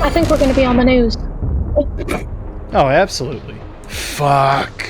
I think we're going to be on the news. Oh, absolutely. Fuck.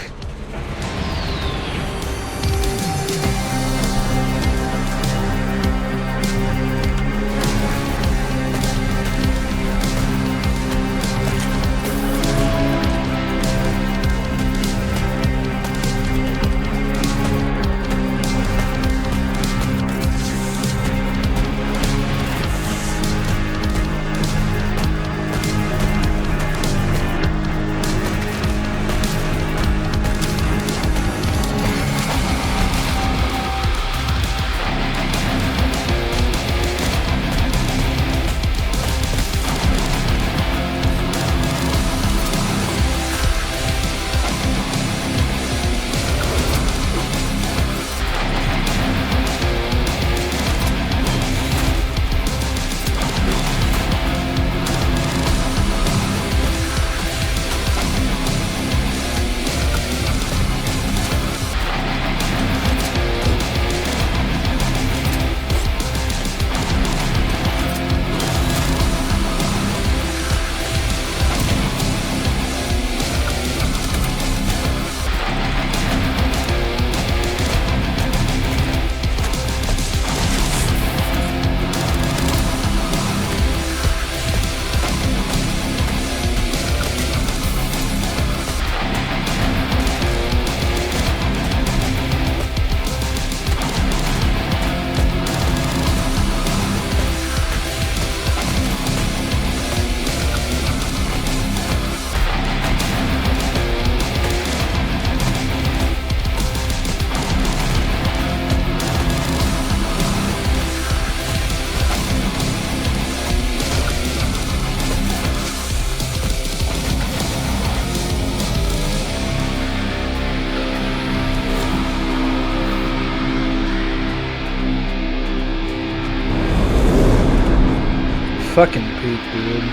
Fucking poop, dude.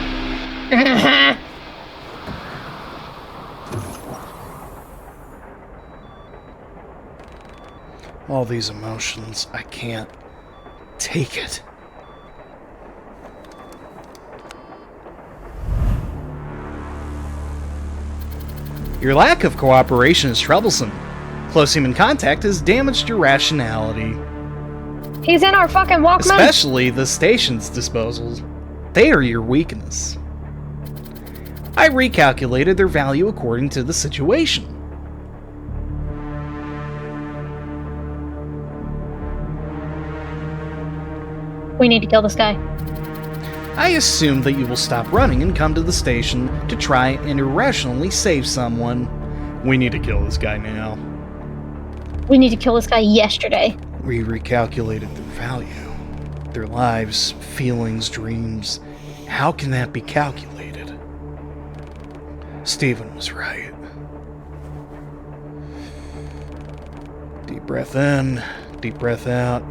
All these emotions, I can't take it. Your lack of cooperation is troublesome. Close human contact has damaged your rationality. He's in our fucking Walkman. Especially the station's disposals. They are your weakness. I recalculated their value according to the situation. We need to kill this guy. I assume that you will stop running and come to the station to try and irrationally save someone. We need to kill this guy now. We need to kill this guy yesterday. We recalculated their value. Their lives, feelings, dreams. How can that be calculated? Stephen was right. Deep breath in, deep breath out.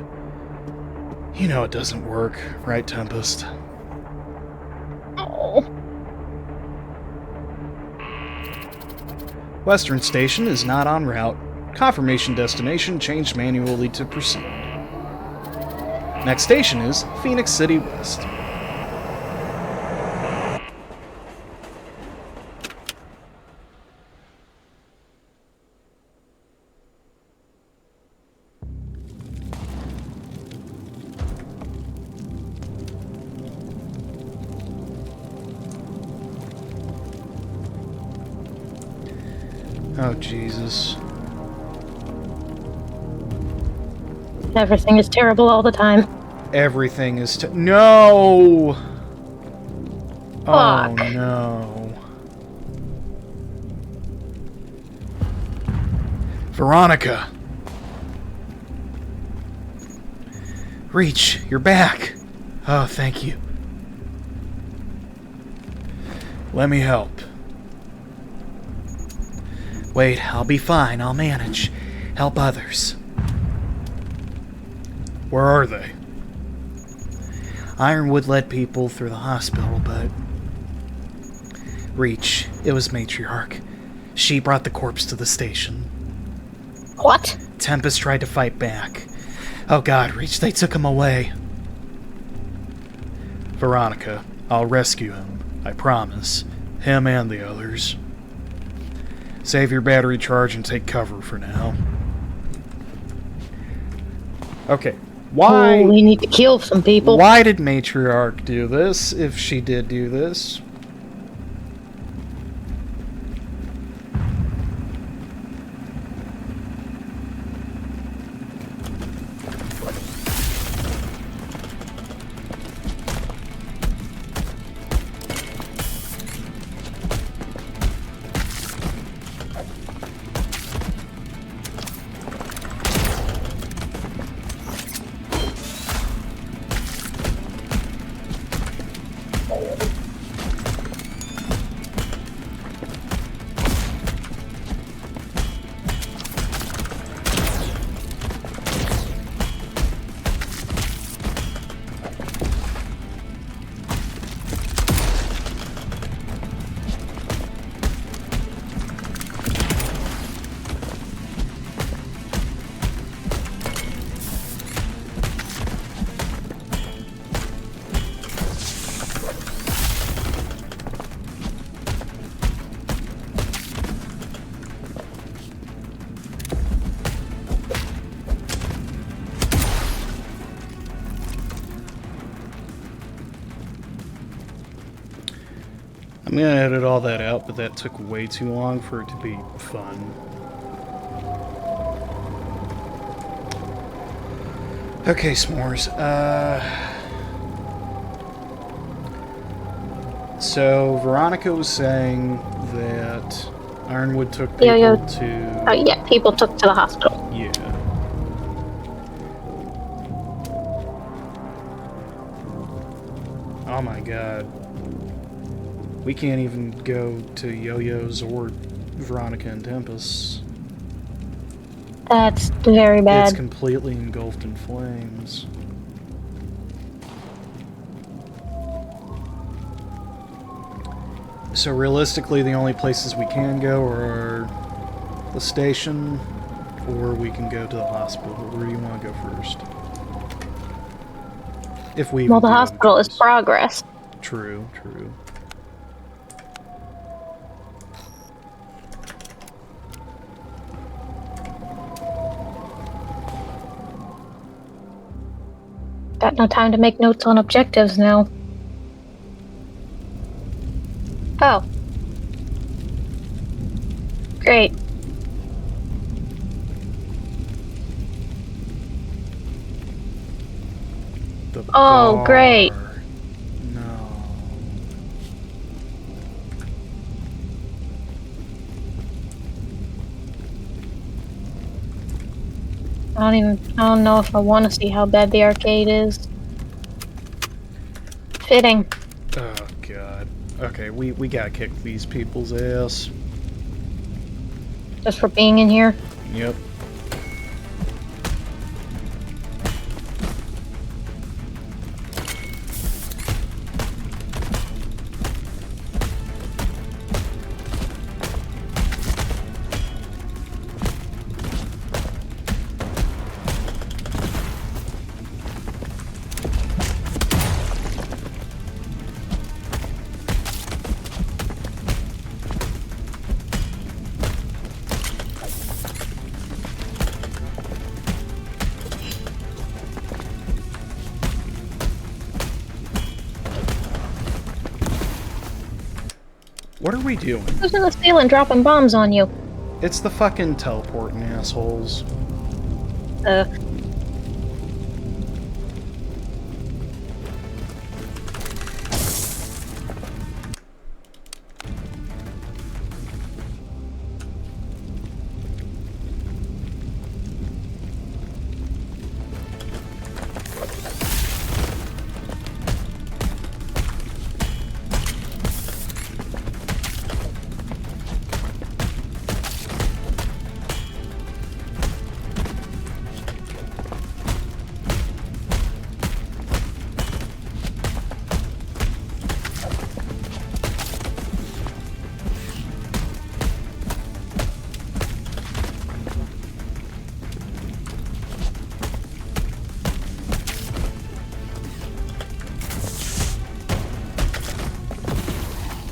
You know it doesn't work, right, Tempest? Oh. Western Station is not en route. Confirmation destination changed manually to proceed. Next station is Phoenix City West. Oh, Jesus. Everything is terrible all the time. Everything is no! Fuck. Oh, no. Veronica! Reach, you're back! Oh, thank you. Let me help. Wait, I'll be fine. I'll manage. Help others. Where are they? Ironwood led people through the hospital, but... Reach, it was Matriarch. She brought the corpse to the station. What? Tempest tried to fight back. Oh god, Reach, they took him away. Veronica, I'll rescue him. I promise. Him and the others. Save your battery charge and take cover for now. Okay. Why? Oh, we need to kill some people. Why did Matriarch do this, if she did do this? I'm gonna edit all that out, but that took way too long for it to be fun. Okay, S'mores. So Veronica was saying that Ironwood took people to... yeah, people took to the hospital. Yeah. Oh my god. We can't even go to Yo-Yo's or Veronica and Tempest. That's very bad. It's completely engulfed in flames. So realistically, the only places we can go are the station, or we can go to the hospital. Where do you want to go first? If we Well, the hospital is progress. True, true. Got no time to make notes on objectives now. Oh. Great. The Oh, bar. great. No. I don't know if I want to see how bad the arcade is. Fitting. Oh, God. Okay, we gotta kick these people's ass. Just for being in here. Yep. What are we doing? Who's in the ceiling dropping bombs on you? It's the fucking teleporting assholes.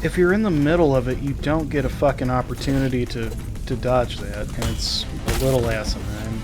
if you're in the middle of it, you don't get a fucking opportunity to dodge that, and it's a little asinine.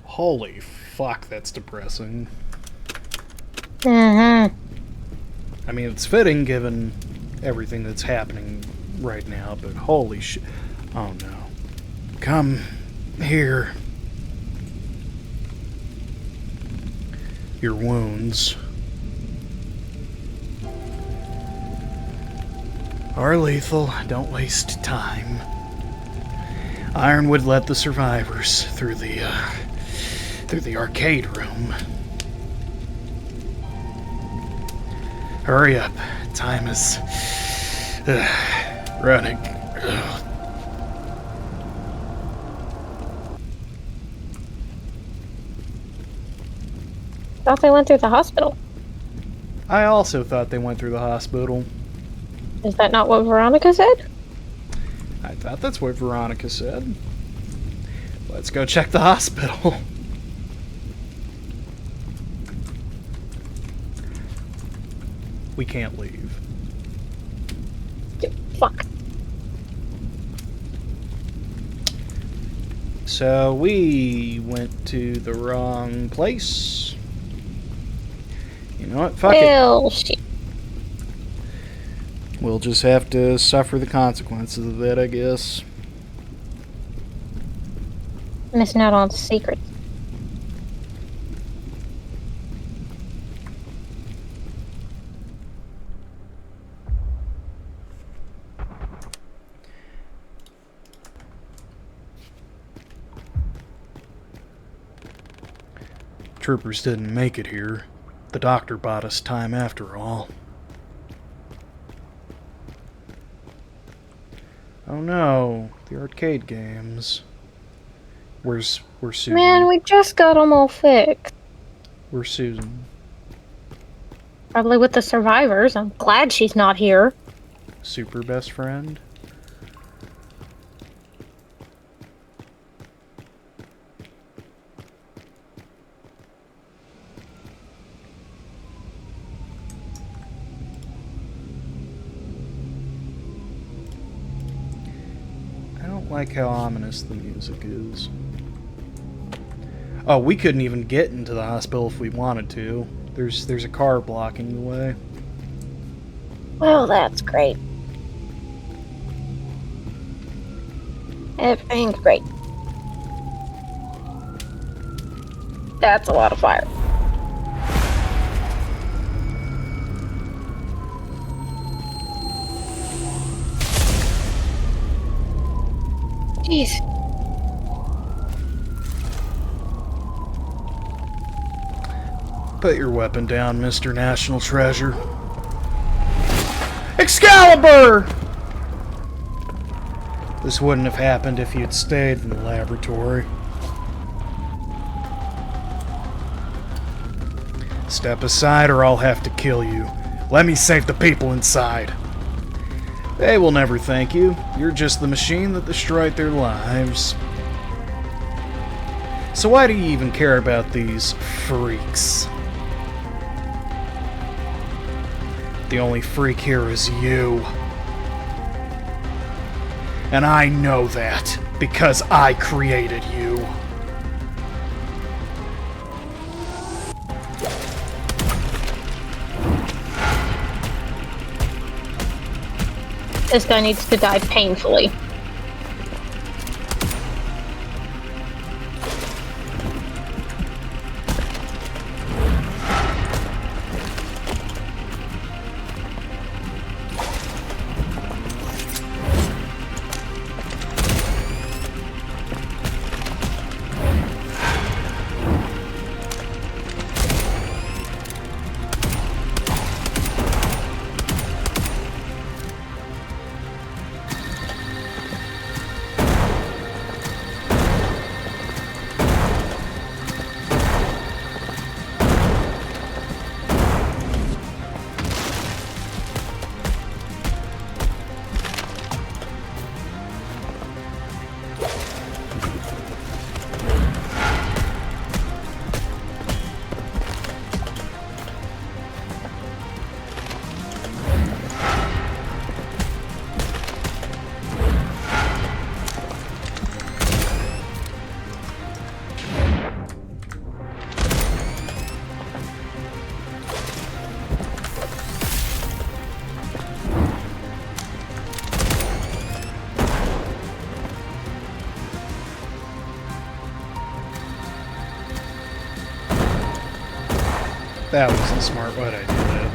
Holy fuck, that's depressing. Mm-hmm. I mean, it's fitting given everything that's happening right now, but holy shit. Oh no. Come here. Your wounds are lethal. Don't waste time. Ironwood led the survivors through the arcade room. Hurry up. Time is running. Thought they went through the hospital. I also thought they went through the hospital. Is that not what Veronica said? I thought that's what Veronica said. Let's go check the hospital. We can't leave. Fuck. So we went to the wrong place. You know what? Fuck it. Shit. We'll just have to suffer the consequences of it, I guess. Missing out on secrets. Troopers didn't make it here. The doctor bought us time after all. Oh no, the arcade games. Where's Susan? Man, we just got them all fixed. Where's Susan? Probably with the survivors. I'm glad she's not here. Super best friend? I don't like how ominous the music is. Oh, we couldn't even get into the hospital if we wanted to. There's a car blocking the way. Well, that's great. Everything's great. That's a lot of fire. Jeez. Put your weapon down, Mr. National Treasure. Excalibur! This wouldn't have happened if you'd stayed in the laboratory. Step aside or I'll have to kill you. Let me save the people inside. They will never thank you. You're just the machine that destroyed their lives. So why do you even care about these freaks? The only freak here is you. And I know that, because I created you. This guy needs to die painfully. That wasn't smart. Why'd I do that?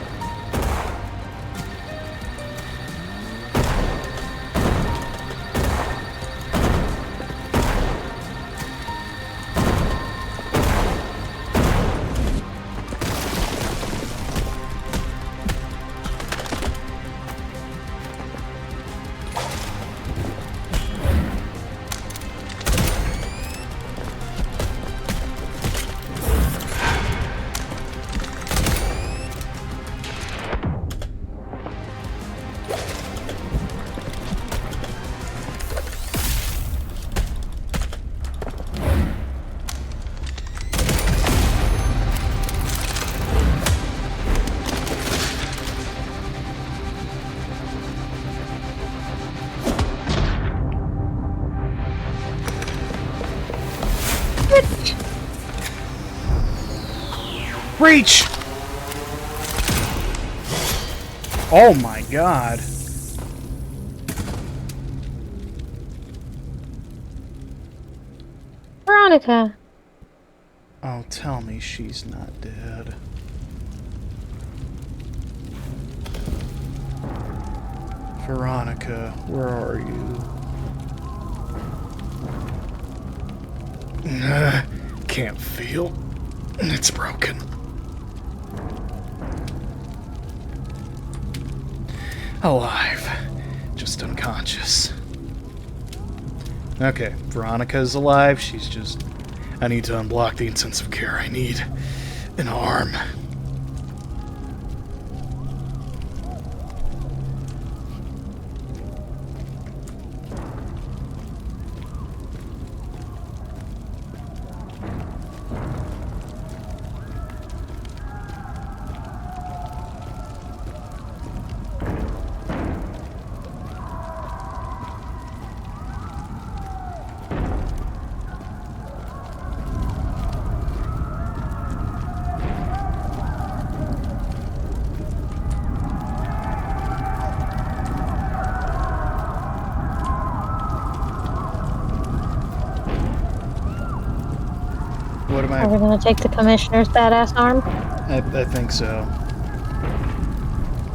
Reach! Oh my god. Veronica. Oh, tell me she's not dead. Veronica, where are you? Can't feel. It's broken. Alive. Just unconscious. Okay, Veronica's alive. She's just... I need to unblock the intensive care. I need an arm. What am Are we gonna take the commissioner's badass arm? I think so.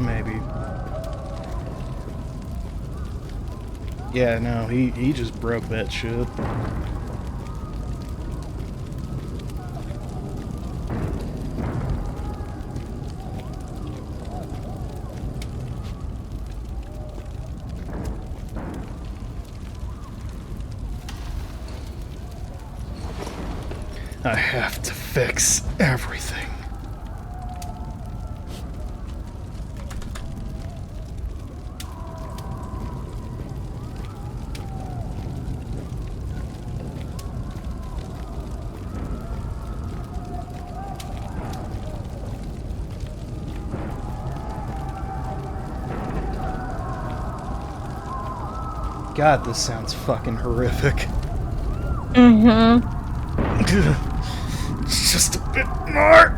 Maybe. Yeah, no, he just broke that shit. I have to fix everything. God, this sounds fucking horrific. Mm-hmm. Just a bit more.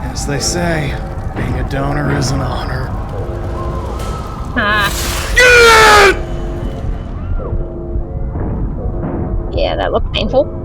As they say, being a donor is an honor. Ah. Yeah, that looked painful.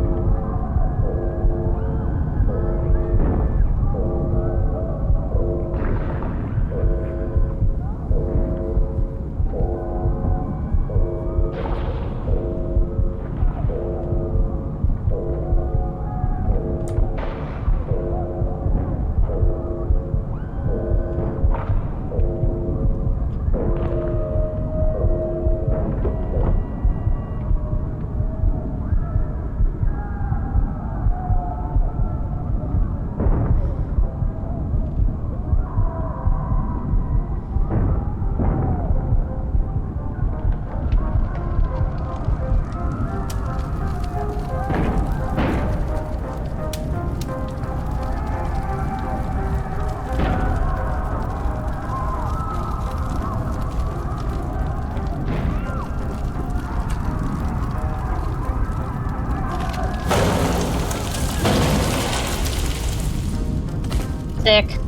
sick.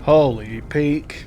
Holy peak.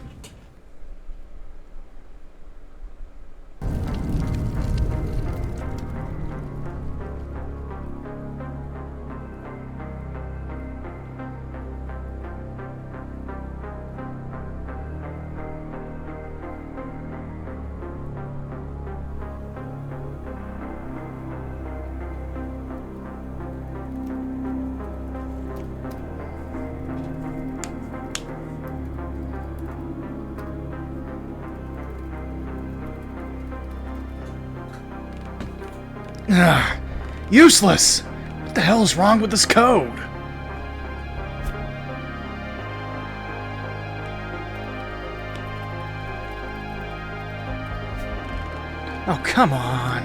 Useless! What the hell is wrong with this code? Oh, come on.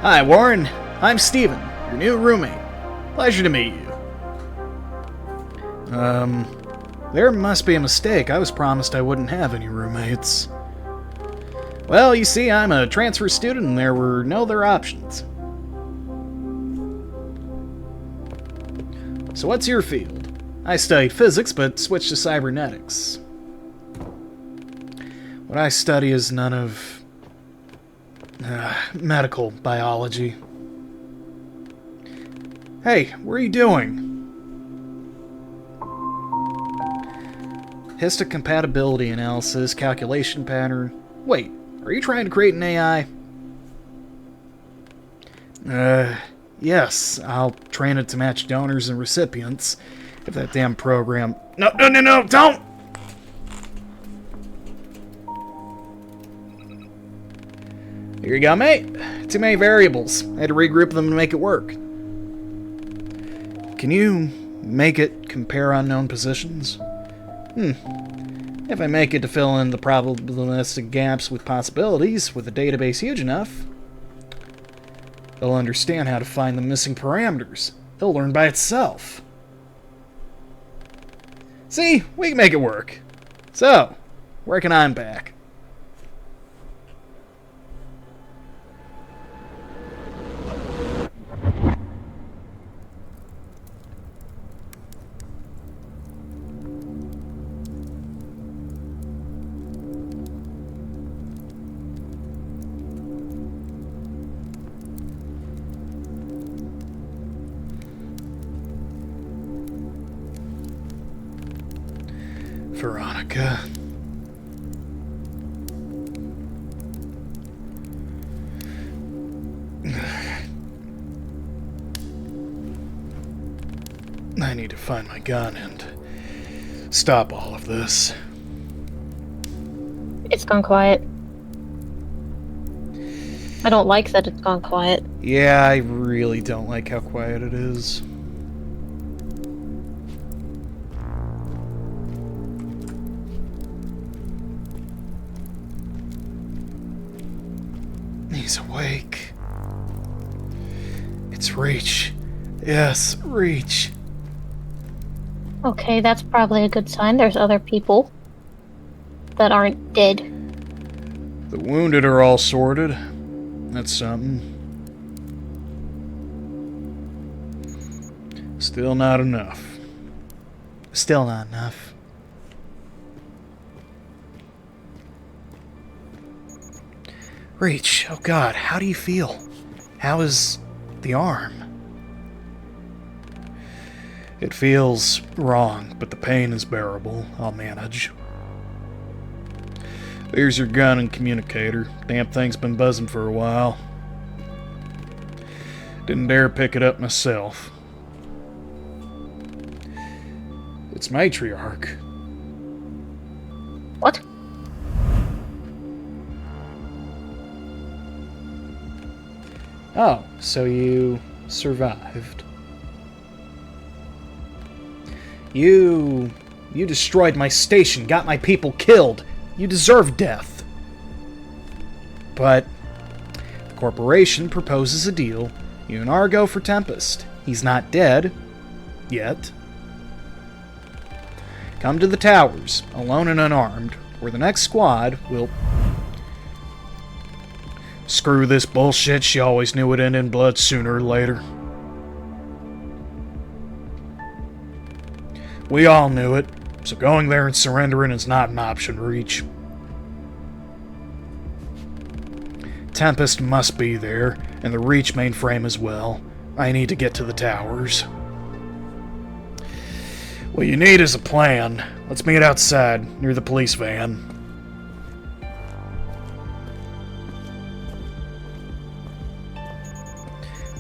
Hi, Warren. I'm Steven, your new roommate. Pleasure to meet you. There must be a mistake. I was promised I wouldn't have any roommates. Well, you see, I'm a transfer student and there were no other options. So what's your field? I studied physics, but switched to cybernetics. What I study is none of medical biology. Hey, what are you doing? Histocompatibility analysis, calculation pattern. Wait, are you trying to create an AI? Yes. I'll train it to match donors and recipients. If that damn program... No, don't! Here you go, mate. Too many variables. I had to regroup them to make it work. Can you make it compare unknown positions? If I make it to fill in the probabilistic gaps with possibilities with a database huge enough, it'll understand how to find the missing parameters. It'll learn by itself. See? We can make it work. So, where can I back? Veronica. I need to find my gun and stop all of this. It's gone quiet. I don't like that it's gone quiet. Yeah, I really don't like how quiet it is. He's awake. It's Reach. Yes, Reach. Okay, that's probably a good sign. There's other people that aren't dead. The wounded are all sorted. That's something. Still not enough. Still not enough. Reach, oh God, how do you feel? How is the arm? It feels wrong, but the pain is bearable. I'll manage. Here's your gun and communicator. Damn thing's been buzzing for a while. Didn't dare pick it up myself. It's Matriarch. What? Oh, so you survived. You destroyed my station, got my people killed. You deserve death. But the corporation proposes a deal. You and R go for Tempest. He's not dead. Yet. Come to the towers, alone and unarmed, or the next squad will... Screw this bullshit, she always knew it ended in blood sooner or later. We all knew it, so going there and surrendering is not an option, Reach. Tempest must be there, and the Reach mainframe as well. I need to get to the towers. What you need is a plan. Let's meet outside, near the police van.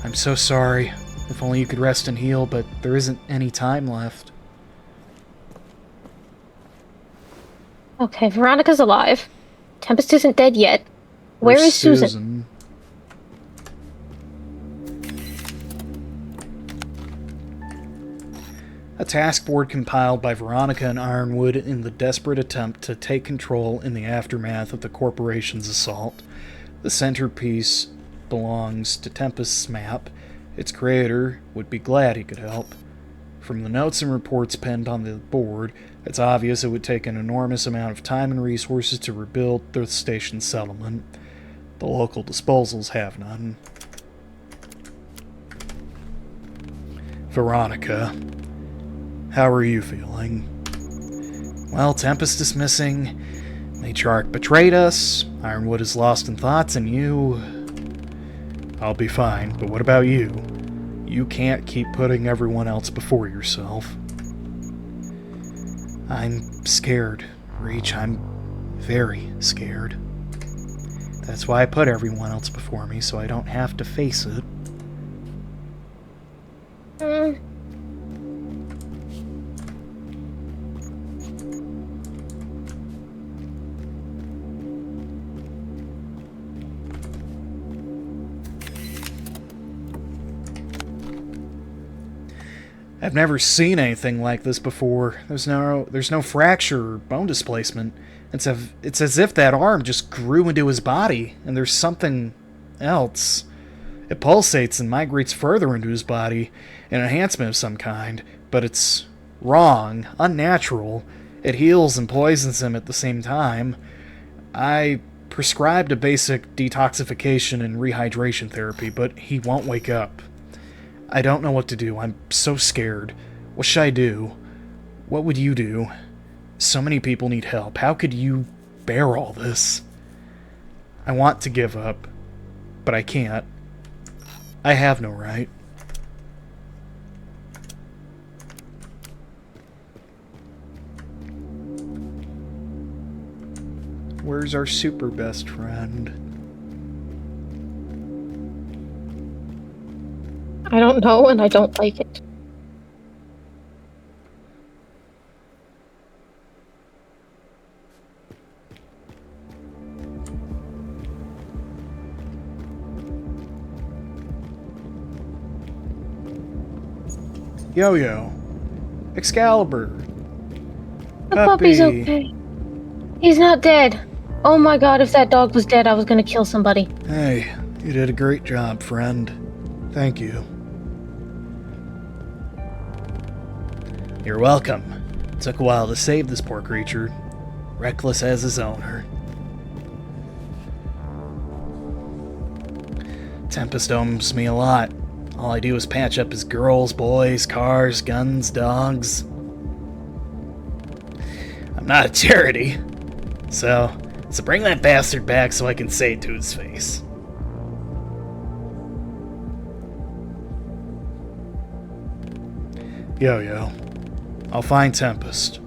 I'm so sorry. If only you could rest and heal, but there isn't any time left. Okay, Veronica's alive. Tempest isn't dead yet. Where is Susan? A task board compiled by Veronica and Ironwood in the desperate attempt to take control in the aftermath of the corporation's assault. The centerpiece belongs to Tempest's map. Its creator would be glad he could help. From the notes and reports penned on the board, it's obvious it would take an enormous amount of time and resources to rebuild the station's settlement. The local disposals have none. Veronica, how are you feeling? Well, Tempest is missing. Matriarch betrayed us. Ironwood is lost in thoughts, and you... I'll be fine, but what about you? You can't keep putting everyone else before yourself. I'm scared, Reach. I'm very scared. That's why I put everyone else before me, so I don't have to face it. I've never seen anything like this before. There's no fracture or bone displacement. It's as if that arm just grew into his body, and there's something else. It pulsates and migrates further into his body, an enhancement of some kind, but it's wrong, unnatural. It heals and poisons him at the same time. I prescribed a basic detoxification and rehydration therapy, but he won't wake up. I don't know what to do. I'm so scared. What should I do? What would you do? So many people need help. How could you bear all this? I want to give up, but I can't. I have no right. Where's our super best friend? I don't know, and I don't like it. Yo-Yo. Excalibur. The puppy's okay. He's not dead. Oh my god, if that dog was dead, I was gonna kill somebody. Hey, you did a great job, friend. Thank you. You're welcome. It took a while to save this poor creature, reckless as his owner. Tempest owes me a lot. All I do is patch up his girls, boys, cars, guns, dogs. I'm not a charity. So bring that bastard back so I can say it to his face. Yo-Yo. I'll find Tempest.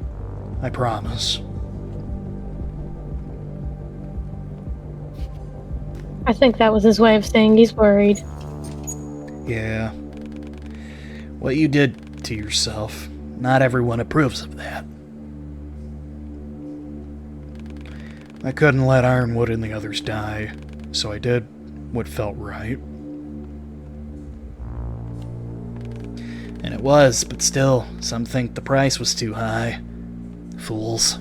I promise. I think that was his way of saying he's worried. Yeah. What you did to yourself, not everyone approves of that. I couldn't let Ironwood and the others die, so I did what felt right. And it was, but still, some think the price was too high. Fools.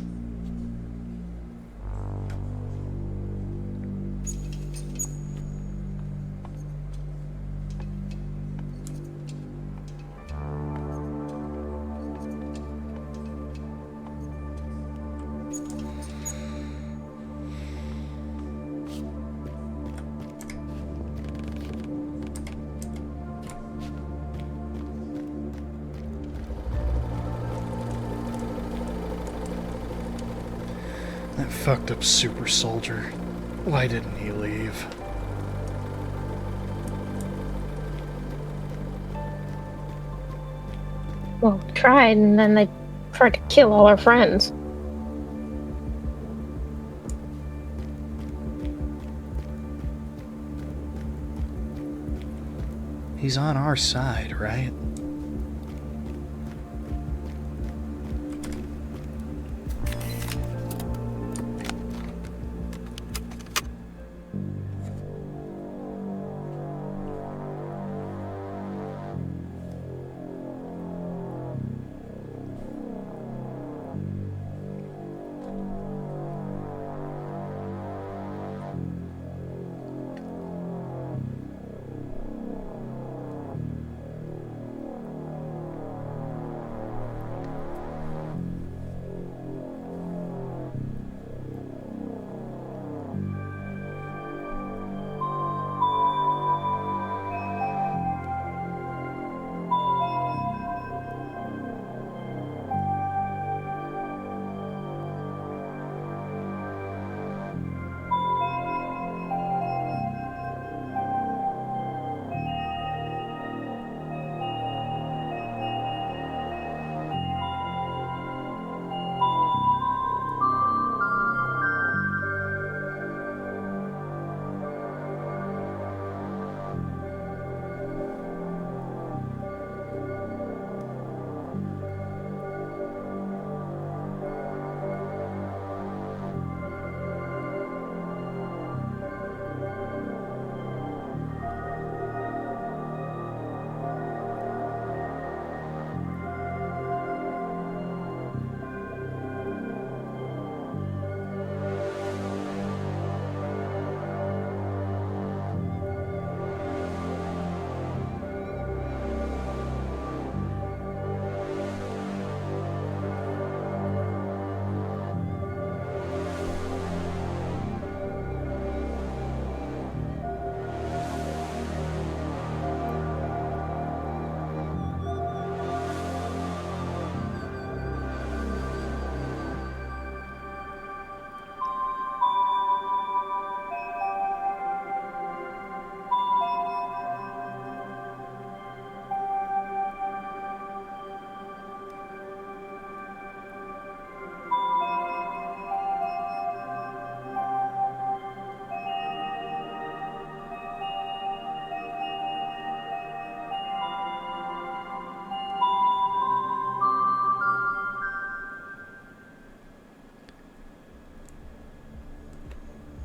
Fucked up super soldier. Why didn't he leave? Well, we tried, and then they tried to kill all our friends. He's on our side, right?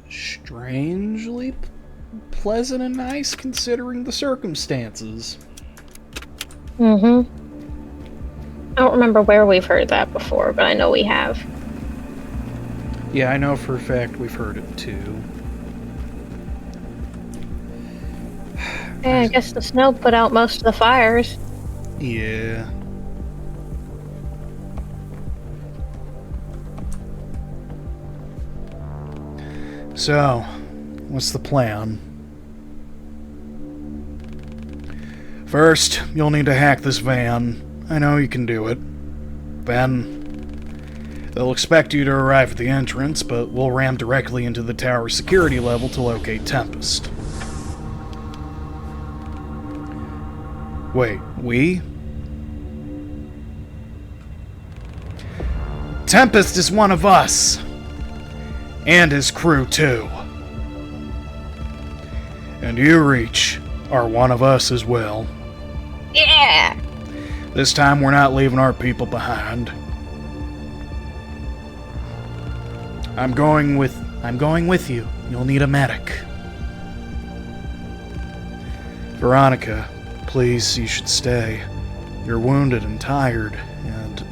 Strangely pleasant and nice considering the circumstances. Mm-hmm. I don't remember where we've heard that before, but I know we have. Yeah, I know for a fact we've heard it too. Yeah, I guess the snow put out most of the fires. Yeah. So, what's the plan? First, you'll need to hack this van. I know you can do it. Then, they'll expect you to arrive at the entrance, but we'll ram directly into the tower's security level to locate Tempest. Wait, we? Tempest is one of us! And his crew, too. And you, Reach, are one of us as well. Yeah! This time we're not leaving our people behind. I'm going with you. You'll need a medic. Veronica, please, you should stay. You're wounded and tired, and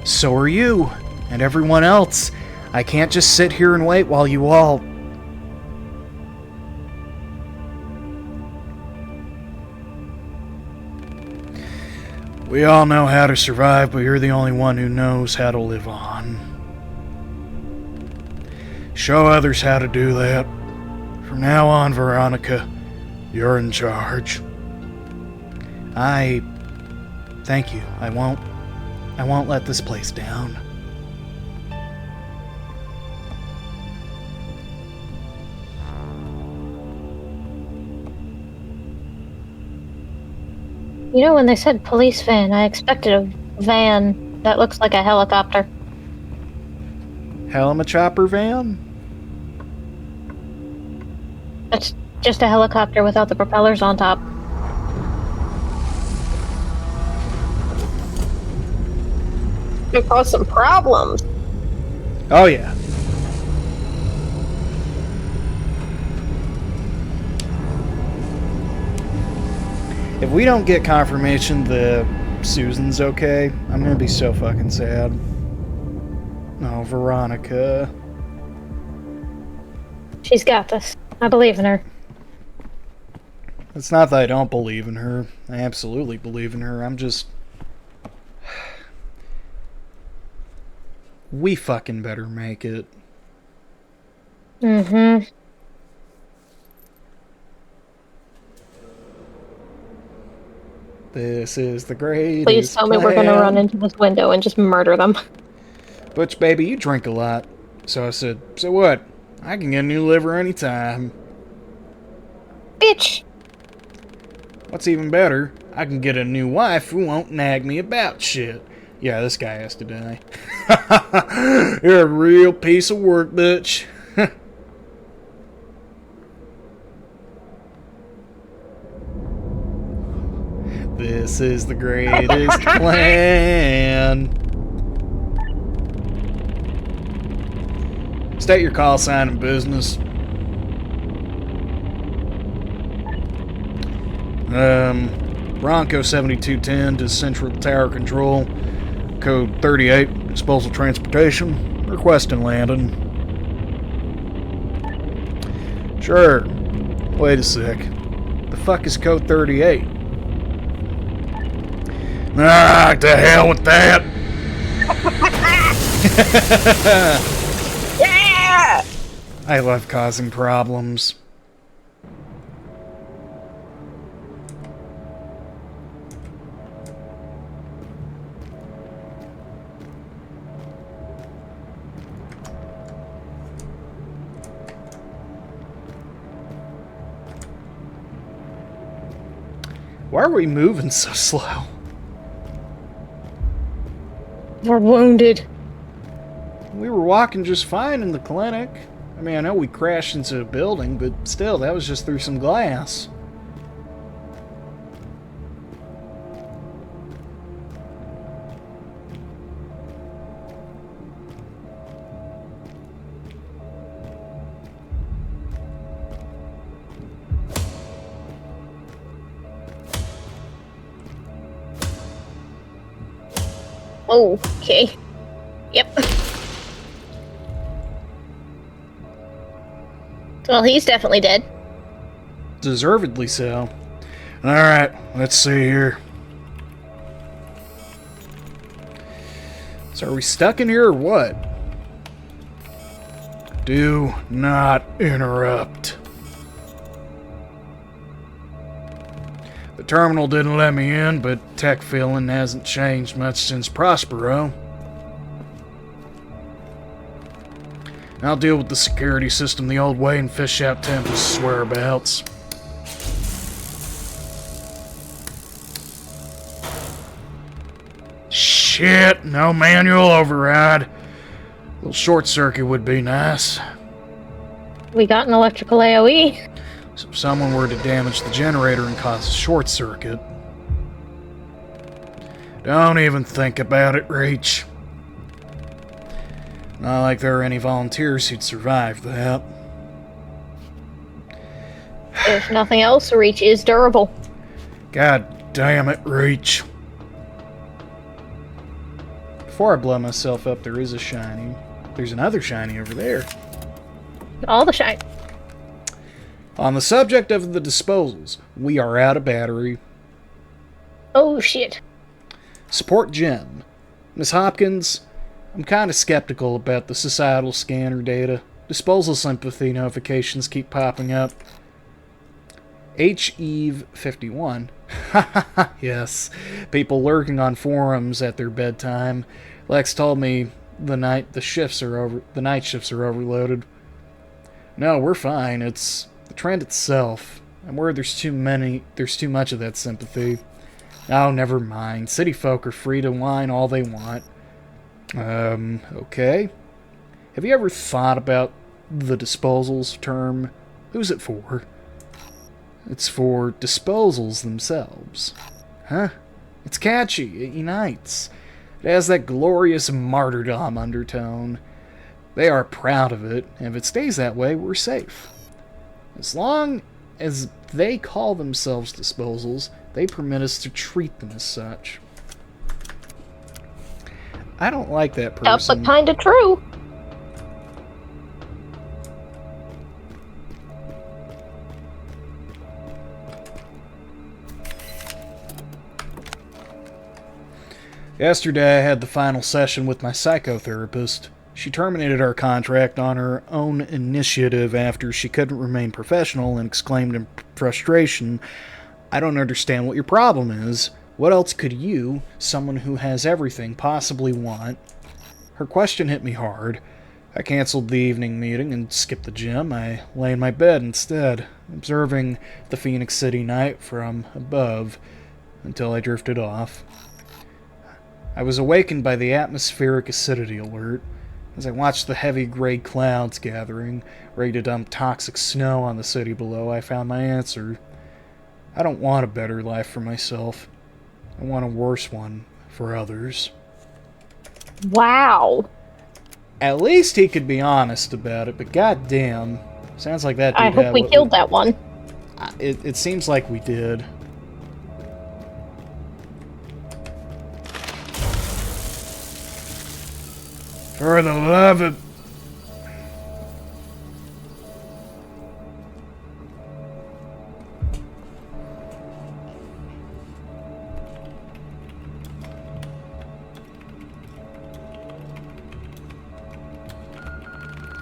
so are you, and everyone else. I can't just sit here and wait while you all... We all know how to survive, but you're the only one who knows how to live on. Show others how to do that. From now on, Veronica, you're in charge. Thank you. I won't let this place down. You know, when they said police van, I expected a van that looks like a helicopter. Chopper van? It's just a helicopter without the propellers on top. It caused some problems. Oh, yeah. If we don't get confirmation that Susan's okay, I'm gonna be so fucking sad. Oh, Veronica. She's got this. I believe in her. It's not that I don't believe in her. I absolutely believe in her. I'm just... We fucking better make it. Mm-hmm. This is the greatest Please tell me we're gonna run into this window and just murder them. Butch, baby, you drink a lot. So I said, so what? I can get a new liver anytime. Bitch! What's even better, I can get a new wife who won't nag me about shit. Yeah, this guy has to die. You're a real piece of work, bitch. This is the greatest plan. State your call sign and business. Bronco 7210 to Central Tower Control. Code 38, Disposal Transportation. Requesting landing. Sure. Wait a sec. The fuck is code 38? Ah, to hell with that! Yeah! I love causing problems. Why are we moving so slow? We're wounded. We were walking just fine in the clinic. I mean, I know we crashed into a building, but still, that was just through some glass. Okay. Yep. Well, he's definitely dead. Deservedly so. Alright, let's see here. So are we stuck in here or what? Do not interrupt. The terminal didn't let me in, but tech feeling hasn't changed much since Prospero. I'll deal with the security system the old way and fish out Tempest's whereabouts. Shit, no manual override. A little short circuit would be nice. We got an electrical AoE. So if someone were to damage the generator and cause a short circuit... Don't even think about it, Reach. Not like there are any volunteers who'd survive that. If nothing else, Reach is durable. God damn it, Reach. Before I blow myself up, there is a shiny. There's another shiny over there. All the shine. On the subject of the disposals, we are out of battery. Oh, shit. Support Jen. Miss Hopkins, I'm kind of skeptical about the societal scanner data. Disposal sympathy notifications keep popping up. HEVE51. Yes, people lurking on forums at their bedtime. Lex told me the night shifts are overloaded. No, we're fine. It's the trend itself. I'm worried there's too much of that sympathy. Oh, never mind. City folk are free to whine all they want. Okay. Have you ever thought about the disposals term? Who's it for? It's for disposals themselves. Huh? It's catchy. It unites. It has that glorious martyrdom undertone. They are proud of it, and if it stays that way, we're safe. As long as they call themselves disposals, they permit us to treat them as such. I don't like that person. But kinda true. Yesterday I had the final session with my psychotherapist. She terminated our contract on her own initiative after she couldn't remain professional and exclaimed in frustration, "I don't understand what your problem is. What else could you, someone who has everything, possibly want?" Her question hit me hard. I canceled the evening meeting and skipped the gym. I lay in my bed instead, observing the Phoenix City night from above until I drifted off. I was awakened by the atmospheric acidity alert. As I watched the heavy gray clouds gathering, ready to dump toxic snow on the city below, I found my answer. I don't want a better life for myself. I want a worse one for others. Wow. At least he could be honest about it, but goddamn, sounds like that dude I hope we killed that one. It seems like we did. For the love of...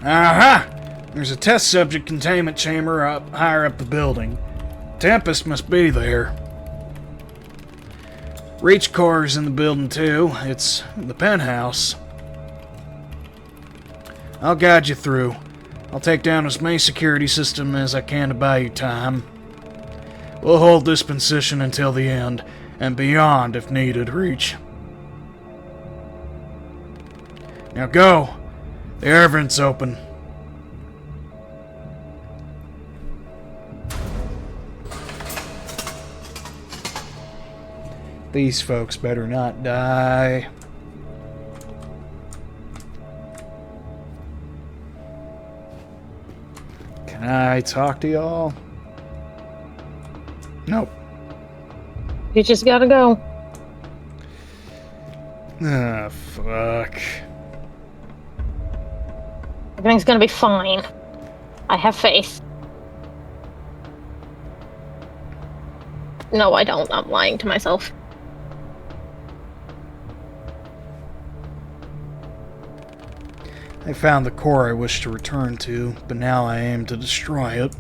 Aha! There's a test subject containment chamber up higher up the building. Tempest must be there. Reach core's in the building too. It's the penthouse. I'll guide you through. I'll take down as many security system as I can to buy you time. We'll hold this position until the end, and beyond if needed, Reach. Now go! The air vent's open. These folks better not die. Can I talk to y'all? Nope. You just gotta go. Ah, fuck. Everything's gonna be fine. I have faith. No, I don't. I'm lying to myself. I found the core I wish to return to, but now I aim to destroy it.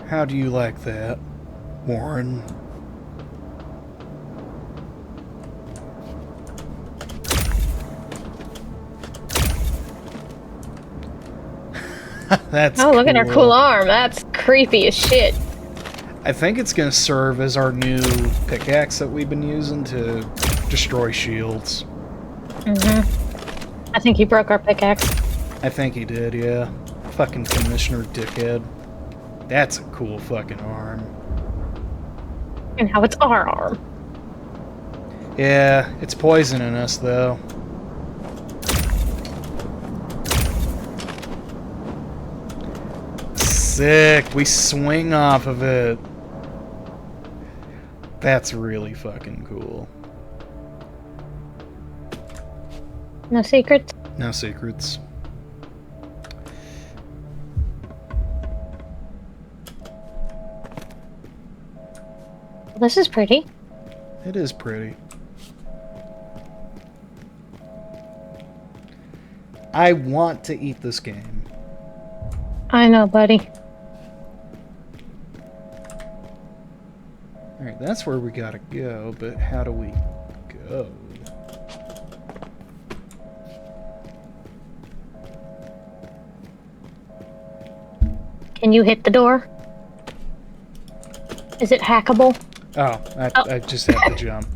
How do you like that, Warren? That's Oh, look cool. at her cool arm. That's creepy as shit. I think it's going to serve as our new pickaxe that we've been using to destroy shields. I think he broke our pickaxe. I think he did, yeah. Fucking Commissioner Dickhead. That's a cool fucking arm. And how it's our arm. Yeah, it's poisoning us, though. Sick. We swing off of it. That's really fucking cool. No secrets? No secrets. This is pretty. It is pretty. I want to eat this game. I know, buddy. Alright, that's where we gotta go, but how do we go? Can you hit the door? Is it hackable? Oh, I just have to jump.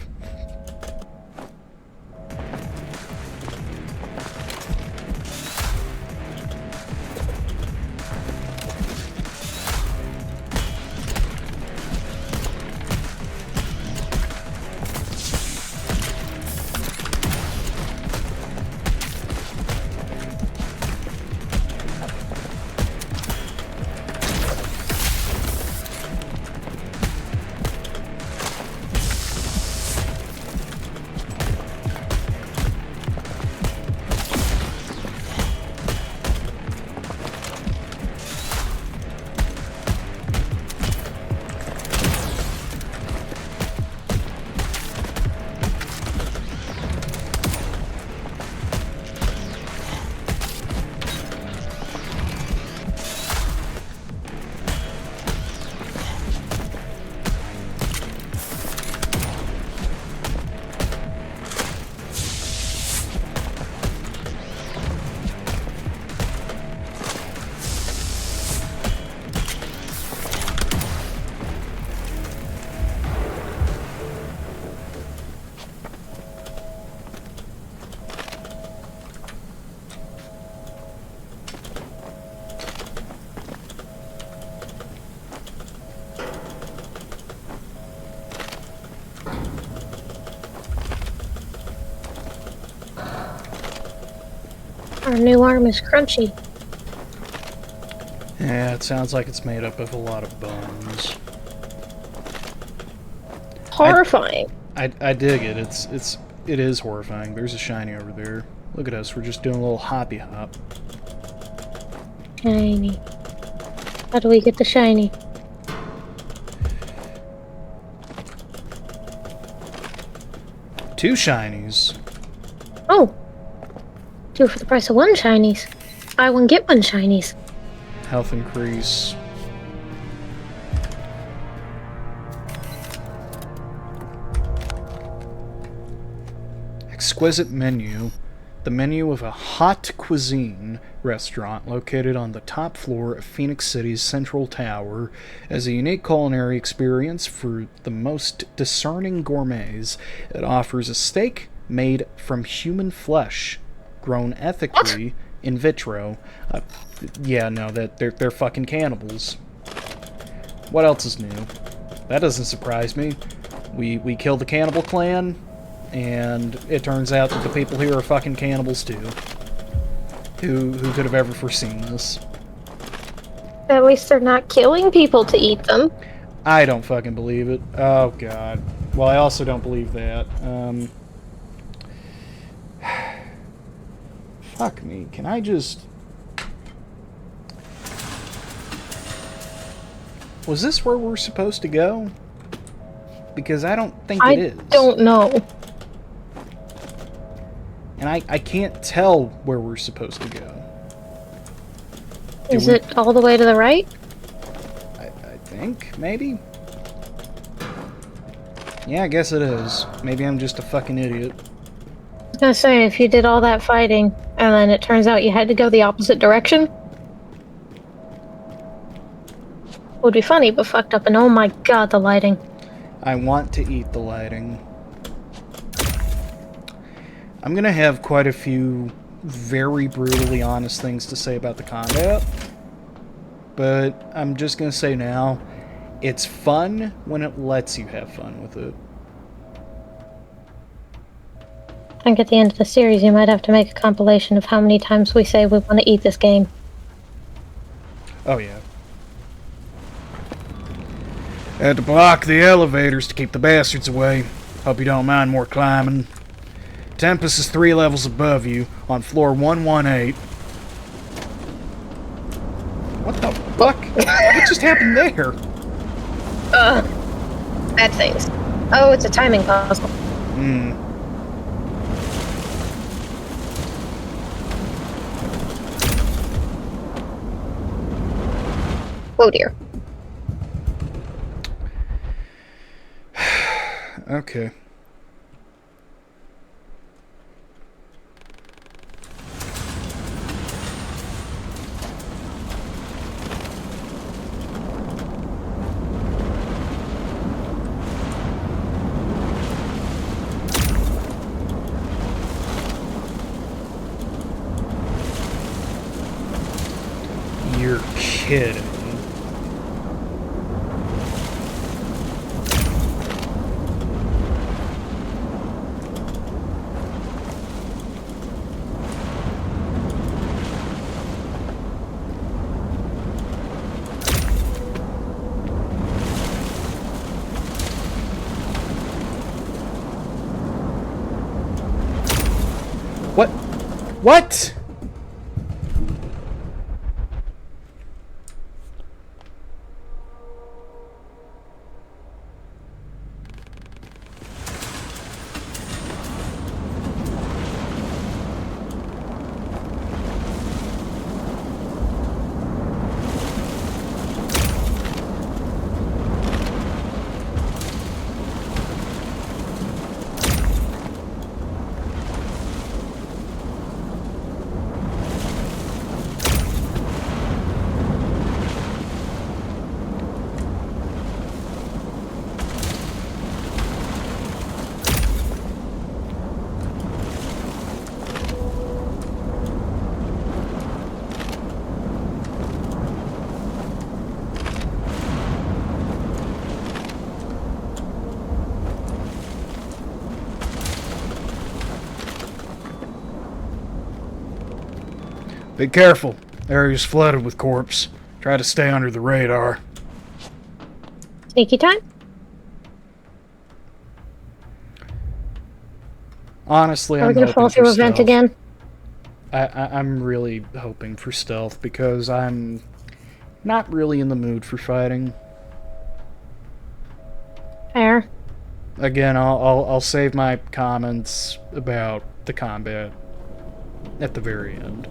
Our new arm is crunchy. Yeah, it sounds like it's made up of a lot of bones. Horrifying. I dig it. It is horrifying. There's a shiny over there. Look at us. We're just doing a little hoppy hop. Shiny. How do we get the shiny? Two shinies. Oh! 2 for the price of 1 shinies. Buy one, get 1 shinies. Health increase. Exquisite menu. The menu of a hot cuisine restaurant located on the top floor of Phoenix City's Central Tower as a unique culinary experience for the most discerning gourmets. It offers a steak made from human flesh, grown ethically in vitro. Yeah, no, that they're fucking cannibals. What else is new? That doesn't surprise me. We killed the cannibal clan, and it turns out that the people here are fucking cannibals too. Who could have ever foreseen this? At least they're not killing people to eat them. I don't fucking believe it. Oh god. Well, I also don't believe that. Fuck me. Can I just... Was this where we're supposed to go? Because I don't think it is. I don't know. And I can't tell where we're supposed to go. Is it all the way to the right? I think, maybe? Yeah, I guess it is. Maybe I'm just a fucking idiot. I was gonna say, if you did all that fighting, and then it turns out you had to go the opposite direction, would be funny, but fucked up, and oh my god, the lighting. I want to eat the lighting. I'm gonna have quite a few very brutally honest things to say about the combat, but I'm just gonna say now, it's fun when it lets you have fun with it. I think at the end of the series you might have to make a compilation of how many times we say we want to eat this game. Oh yeah. Had to block the elevators to keep the bastards away. Hope you don't mind more climbing. Tempest is 3 levels above you, on floor 118. What the fuck? What just happened there? Bad things. Oh, it's a timing puzzle. Oh dear. Okay. You're kidding. What? What? Be careful. Area's flooded with corpse. Try to stay under the radar. Sneaky time? Honestly, Are we I'm gonna fall hoping through for a vent stealth. again? I'm really hoping for stealth because I'm not really in the mood for fighting. Fair. Again, I'll save my comments about the combat at the very end.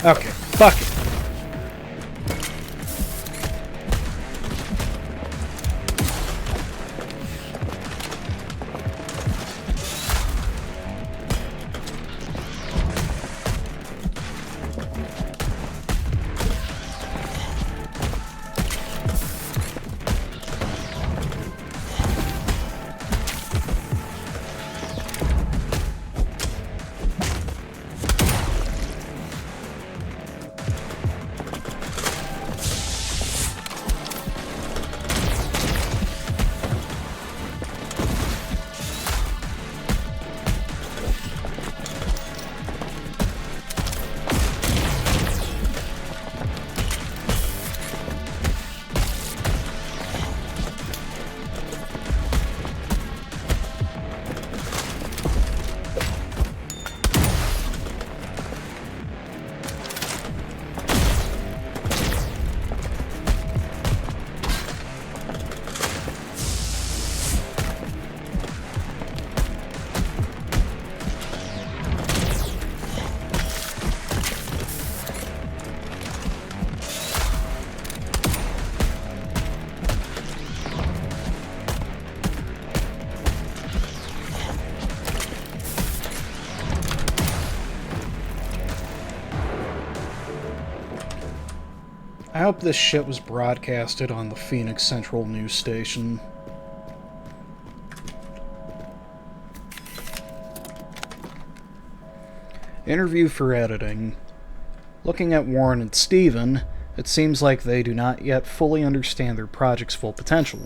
Okay, fuck it. I hope this shit was broadcasted on the Phoenix Central news station. Interview for editing. Looking at Warren and Steven, it seems like they do not yet fully understand their project's full potential.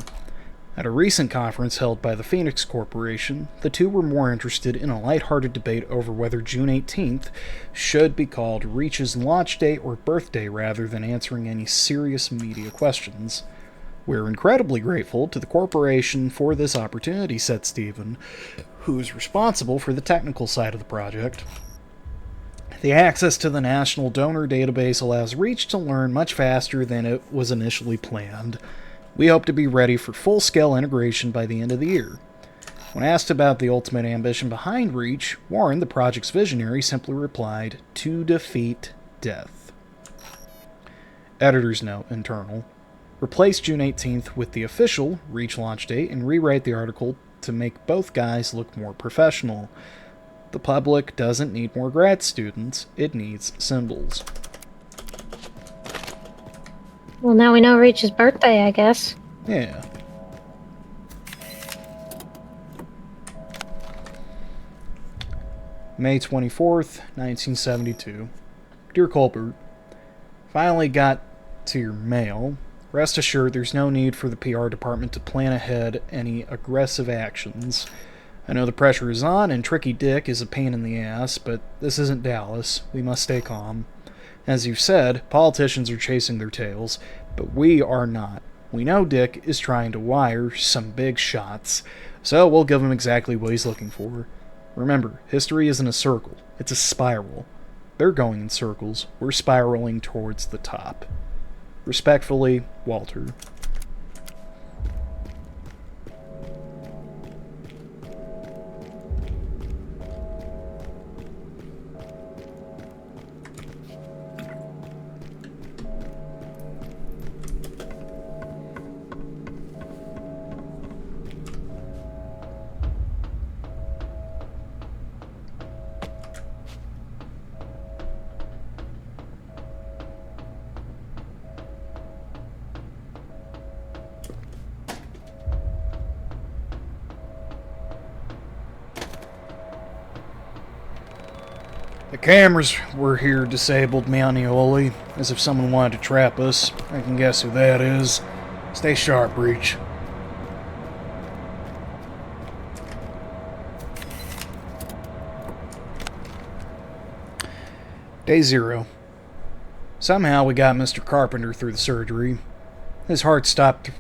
At a recent conference held by the Phoenix Corporation, the two were more interested in a lighthearted debate over whether June 18th should be called Reach's launch date or birthday rather than answering any serious media questions. We're incredibly grateful to the corporation for this opportunity, said Steven, who is responsible for the technical side of the project. The access to the National Donor Database allows Reach to learn much faster than it was initially planned. We hope to be ready for full-scale integration by the end of the year. When asked about the ultimate ambition behind Reach, Warren, the project's visionary, simply replied, "To defeat death." Editor's note, internal. Replace June 18th with the official Reach launch date and rewrite the article to make both guys look more professional. The public doesn't need more grad students, it needs symbols. Well, now we know Reach's birthday, I guess. Yeah. May 24th, 1972. Dear Colbert, finally got to your mail. Rest assured there's no need for the PR department to plan ahead any aggressive actions. I know the pressure is on and Tricky Dick is a pain in the ass, but this isn't Dallas. We must stay calm. As you've said, politicians are chasing their tails, but we are not. We know Dick is trying to wire some big shots, so we'll give him exactly what he's looking for. Remember, history isn't a circle, it's a spiral. They're going in circles, we're spiraling towards the top. Respectfully, Walter. The cameras were here disabled, Manioli, as if someone wanted to trap us. I can guess who that is. Stay sharp, Reach. Day 0. Somehow we got Mr. Carpenter through the surgery. His heart stopped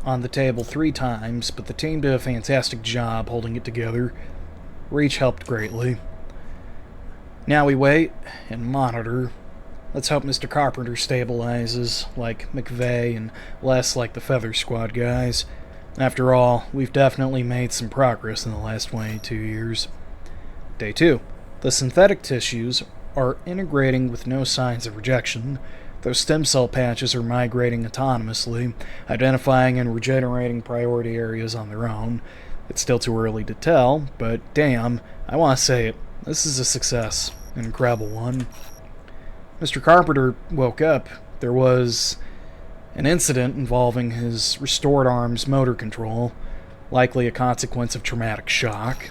on the table 3 times, but the team did a fantastic job holding it together. Reach helped greatly. Now we wait and monitor. Let's hope Mr. Carpenter stabilizes like McVeigh and less like the Feather Squad guys. After all, we've definitely made some progress in the last 22 years. Day 2. The synthetic tissues are integrating with no signs of rejection. Those stem cell patches are migrating autonomously, identifying and regenerating priority areas on their own. It's still too early to tell, but damn, I want to say it. This is a success. An incredible one. Mr. Carpenter woke up. There was an incident involving his restored arm's motor control, likely a consequence of traumatic shock.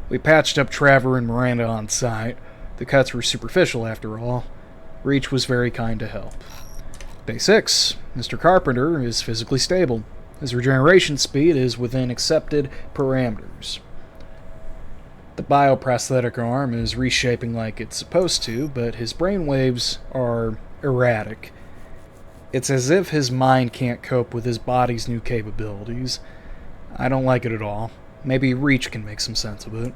We patched up Trevor and Miranda on site. The cuts were superficial after all. Reach was very kind to help. Day 6. Mr. Carpenter is physically stable. His regeneration speed is within accepted parameters. The bioprosthetic arm is reshaping like it's supposed to, but his brain waves are erratic. It's as if his mind can't cope with his body's new capabilities. I don't like it at all. Maybe Reach can make some sense of it.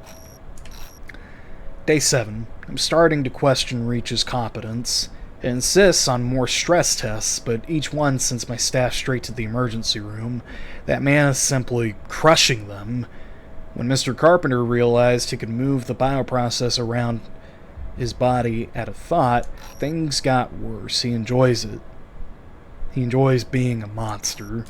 Day 7. I'm starting to question Reach's competence. It insists on more stress tests, but each one sends my staff straight to the emergency room. That man is simply crushing them. When Mr. Carpenter realized he could move the bioprocess around his body at a thought, things got worse. He enjoys it. He enjoys being a monster.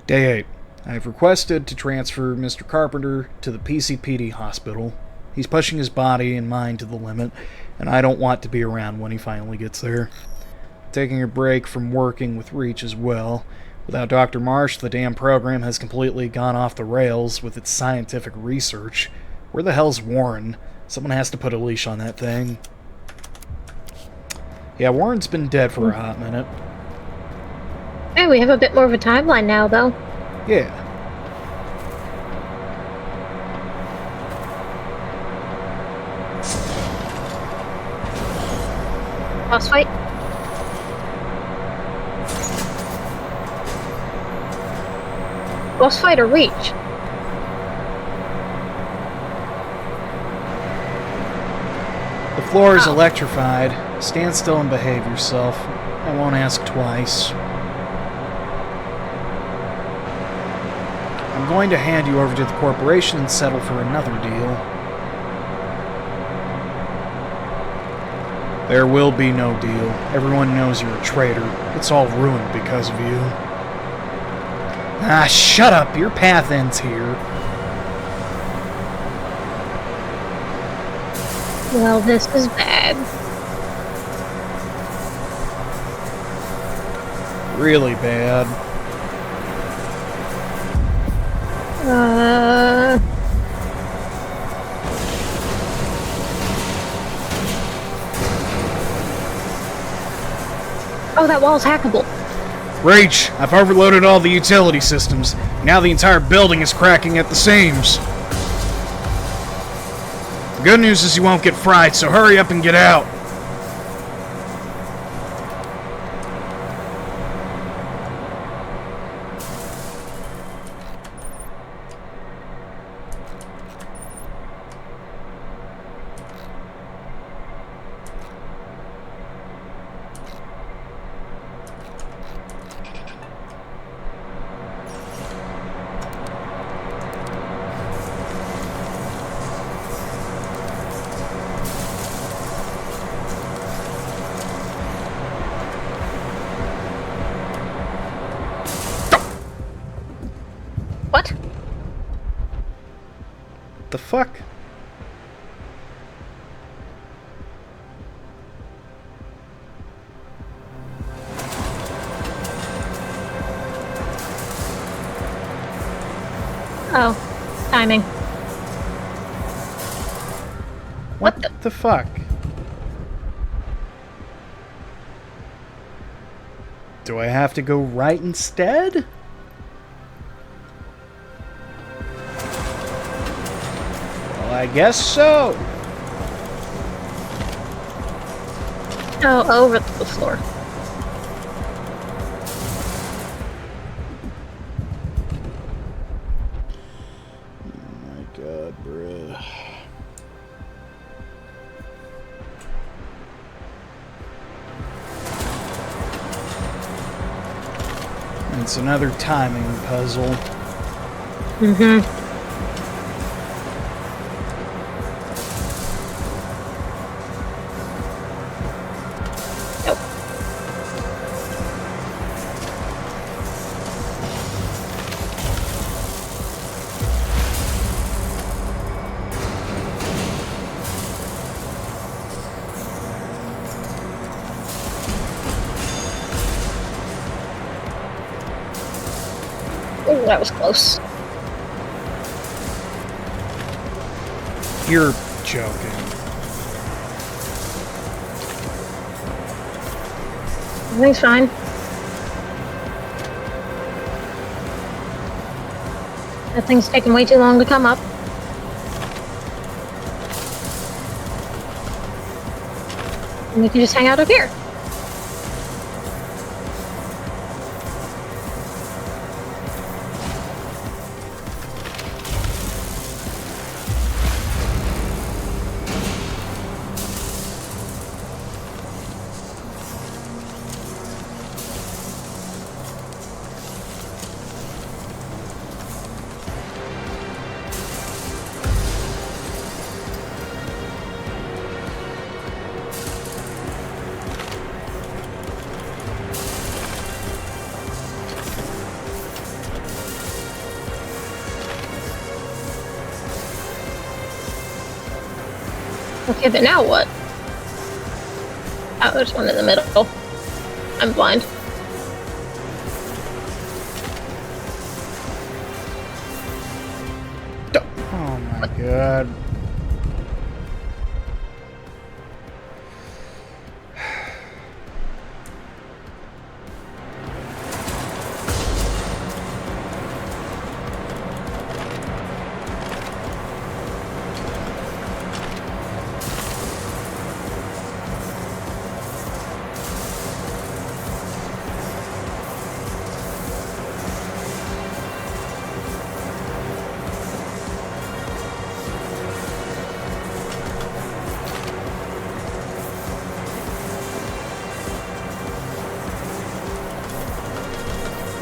Day 8. I have requested to transfer Mr. Carpenter to the PCPD hospital. He's pushing his body and mind to the limit, and I don't want to be around when he finally gets there. Taking a break from working with Reach as well. Without Dr. Marsh, the damn program has completely gone off the rails with its scientific research. Where the hell's Warren? Someone has to put a leash on that thing. Yeah, Warren's been dead for a hot minute. Hey, we have a bit more of a timeline now, though. Yeah. Boss fight? Boss fight or Reach? The floor is electrified. Stand still and behave yourself. I won't ask twice. I'm going to hand you over to the corporation and settle for another deal. There will be no deal. Everyone knows you're a traitor. It's all ruined because of you. Ah, shut up! Your path ends here. Well, this is bad. Really bad. Oh, that wall's hackable. Rach, I've overloaded all the utility systems. Now the entire building is cracking at the seams. The good news is you won't get fried, so hurry up and get out. What? The fuck? Oh, timing. What the fuck? Do I have to go right instead? Well, I guess so. Oh, over the floor. Oh my god, bruh. It's another timing puzzle. Mm-hmm. Oh, that was close. You're joking. Everything's fine. That thing's taking way too long to come up. And we can just hang out up here. Okay, but now what? Oh, there's one in the middle. I'm blind. Oh my god.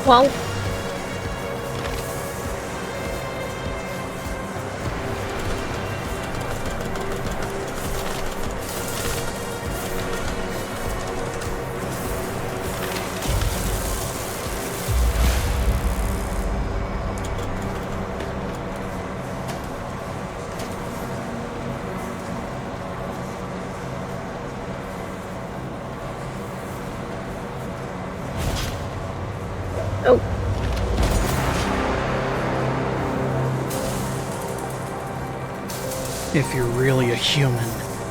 Well, Oh. If you're really a human,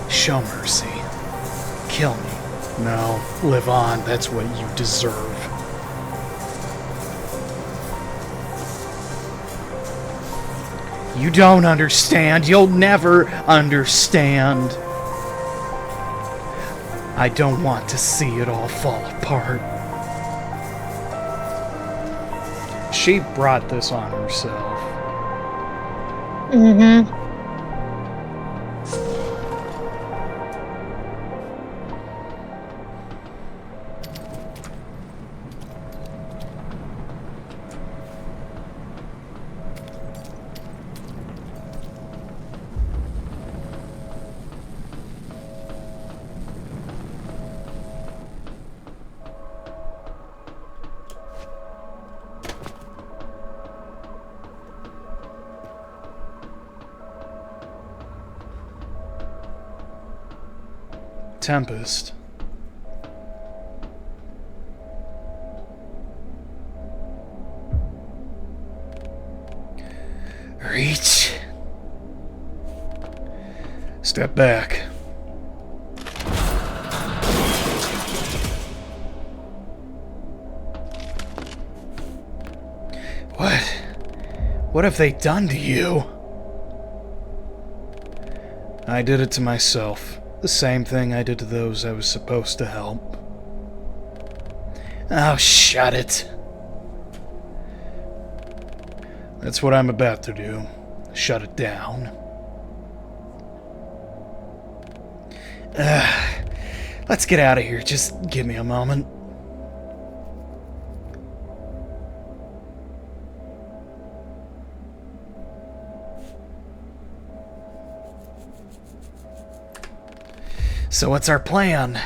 show mercy. Kill me. No, live on. That's what you deserve. You don't understand. You'll never understand. I don't want to see it all fall apart. She brought this on herself. Mm-hmm. Tempest. Reach. Step back. What? What have they done to you? I did it to myself. The same thing I did to those I was supposed to help. Oh, shut it. That's what I'm about to do. Shut it down. Let's get out of here. Just give me a moment. So what's our plan?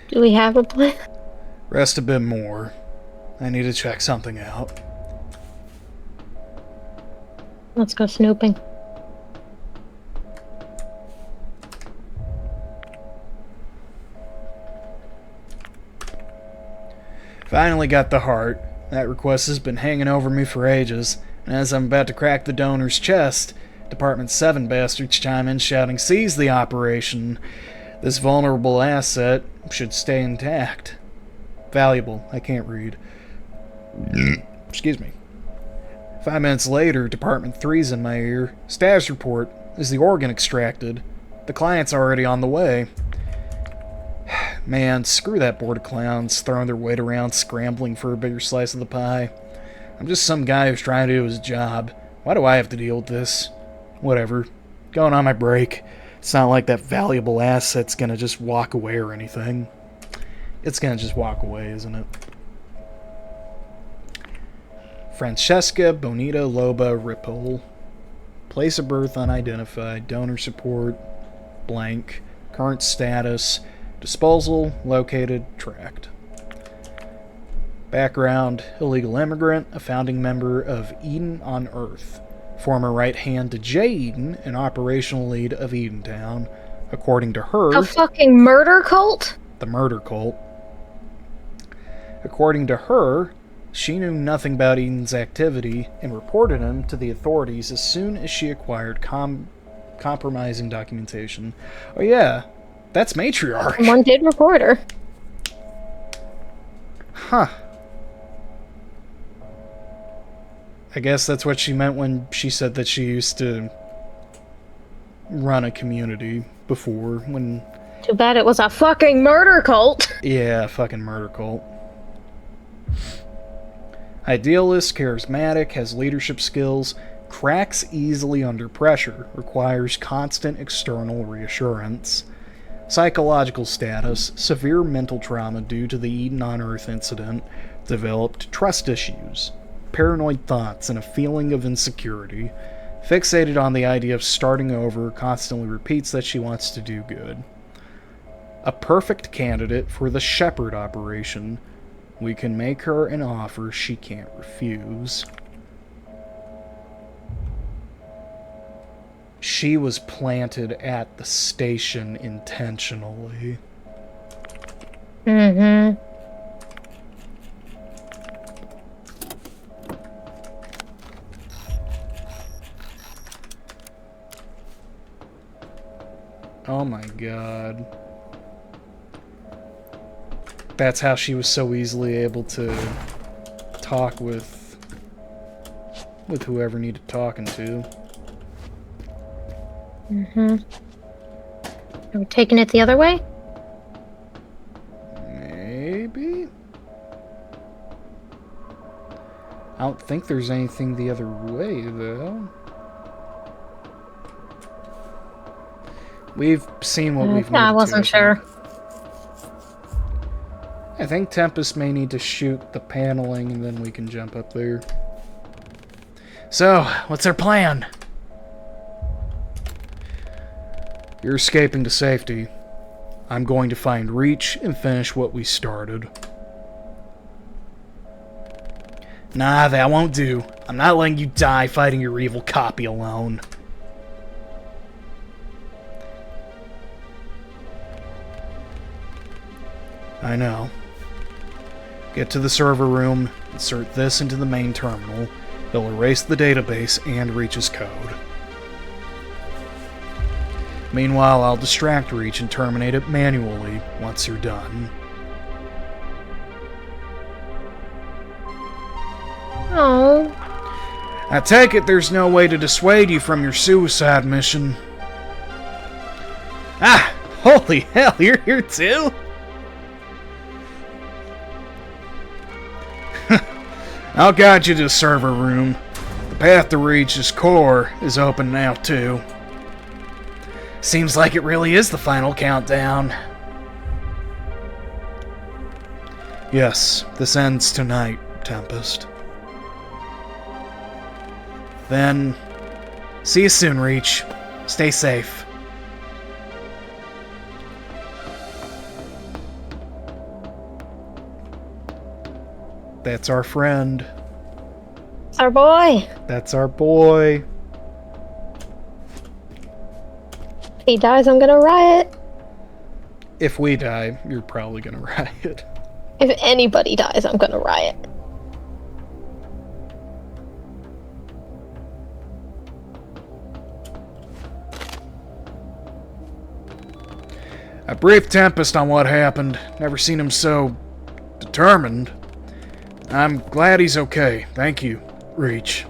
Do we have a plan? Rest a bit more. I need to check something out. Let's go snooping. Finally got the heart. That request has been hanging over me for ages, and as I'm about to crack the donor's chest, Department 7 bastards chime in shouting, "Seize the operation! This vulnerable asset should stay intact." Valuable. I can't read. Excuse me. 5 minutes later, Department 3's in my ear. Status report. Is the organ extracted? The client's already on the way. Man, screw that board of clowns throwing their weight around, scrambling for a bigger slice of the pie. I'm just some guy who's trying to do his job. Why do I have to deal with this? Whatever. Going on my break. It's not like that valuable asset's gonna just walk away or anything. It's gonna just walk away, isn't it? Francesca Bonita Loba Ripoll. Place of birth unidentified. Donor support blank. Current status disposal located tracked. Background illegal immigrant, a founding member of Eden on Earth. Former right hand to Jay Eden, an operational lead of Edentown. According to her... A fucking murder cult? The murder cult. According to her, she knew nothing about Eden's activity and reported him to the authorities as soon as she acquired compromising documentation. Oh yeah, that's Matriarch. One did report her. Huh. I guess that's what she meant when she said that she used to run a community before, when... Too bad it was a fucking murder cult. Yeah, fucking murder cult. Idealist, charismatic, has leadership skills, cracks easily under pressure, requires constant external reassurance. Psychological status, severe mental trauma due to the Eden on Earth incident, developed trust issues, paranoid thoughts, and a feeling of insecurity. Fixated on the idea of starting over, constantly repeats that she wants to do good. A perfect candidate for the Shepherd operation. We can make her an offer she can't refuse. She was planted at the station intentionally. Mm-hmm. god. That's how she was so easily able to talk with whoever needed talking to. Mm-hmm. Are we taking it the other way? Maybe? I don't think there's anything the other way, though. We've seen what we've needed to. I wasn't sure. I think Tempest may need to shoot the paneling, and then we can jump up there. So, what's our plan? You're escaping to safety. I'm going to find Reach and finish what we started. Nah, that won't do. I'm not letting you die fighting your evil copy alone. I know. Get to the server room, insert this into the main terminal. It'll erase the database and Reach's code. Meanwhile, I'll distract Reach and terminate it manually once you're done. Oh. I take it there's no way to dissuade you from your suicide mission. Ah! Holy hell, you're here too? I'll guide you to the server room. The path to Reach's core is open now too. Seems like it really is the final countdown. Yes, this ends tonight, Tempest. Then, see you soon, Reach. Stay safe. That's our friend. It's our boy. That's our boy. If he dies, I'm gonna riot. If we die, you're probably gonna riot. If anybody dies, I'm gonna riot. I briefed Tempest on what happened. Never seen him so determined. I'm glad he's okay. Thank you, Reach.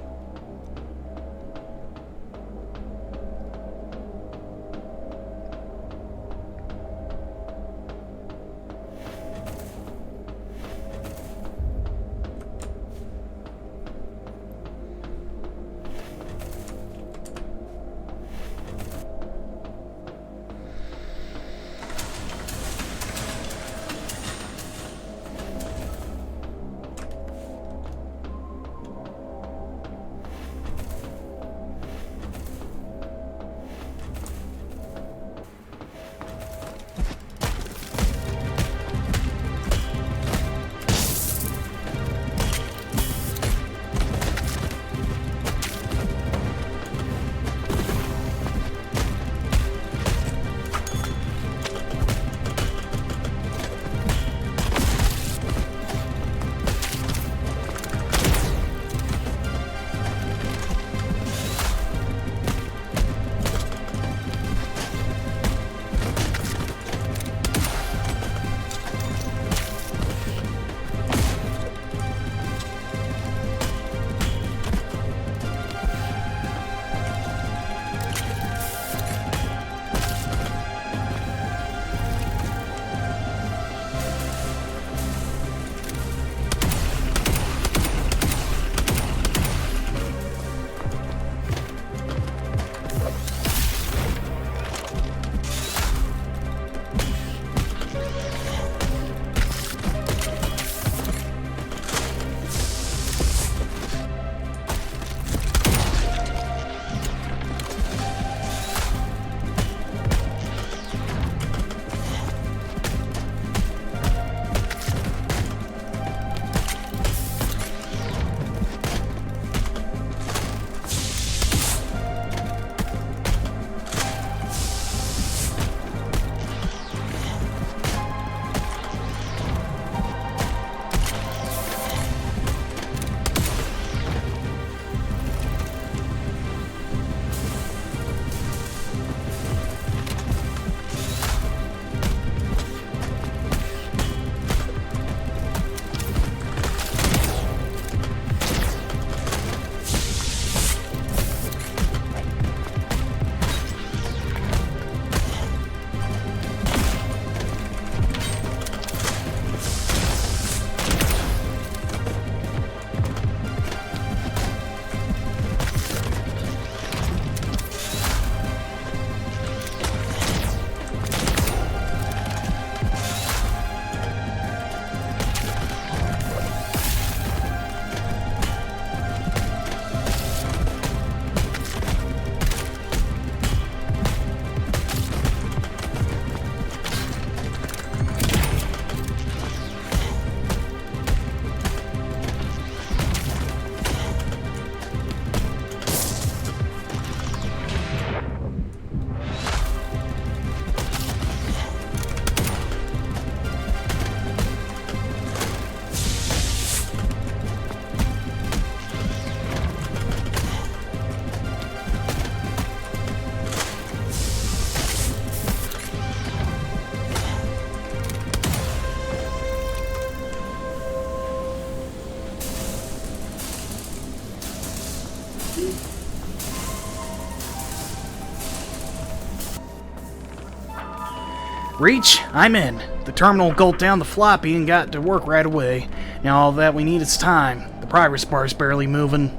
Reach, I'm in. The terminal gulped down the floppy and got to work right away. Now all that we need is time. The progress bar's barely moving.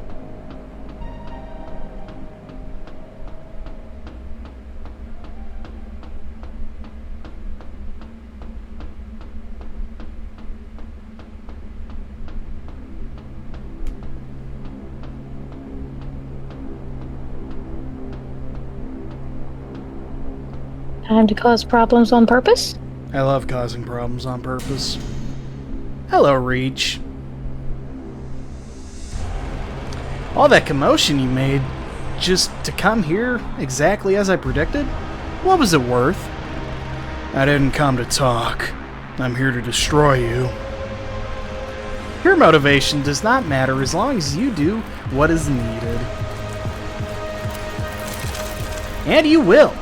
Time to cause problems on purpose? I love causing problems on purpose. Hello, Reach. All that commotion you made just to come here exactly as I predicted? What was it worth? I didn't come to talk. I'm here to destroy you. Your motivation does not matter as long as you do what is needed. And you will.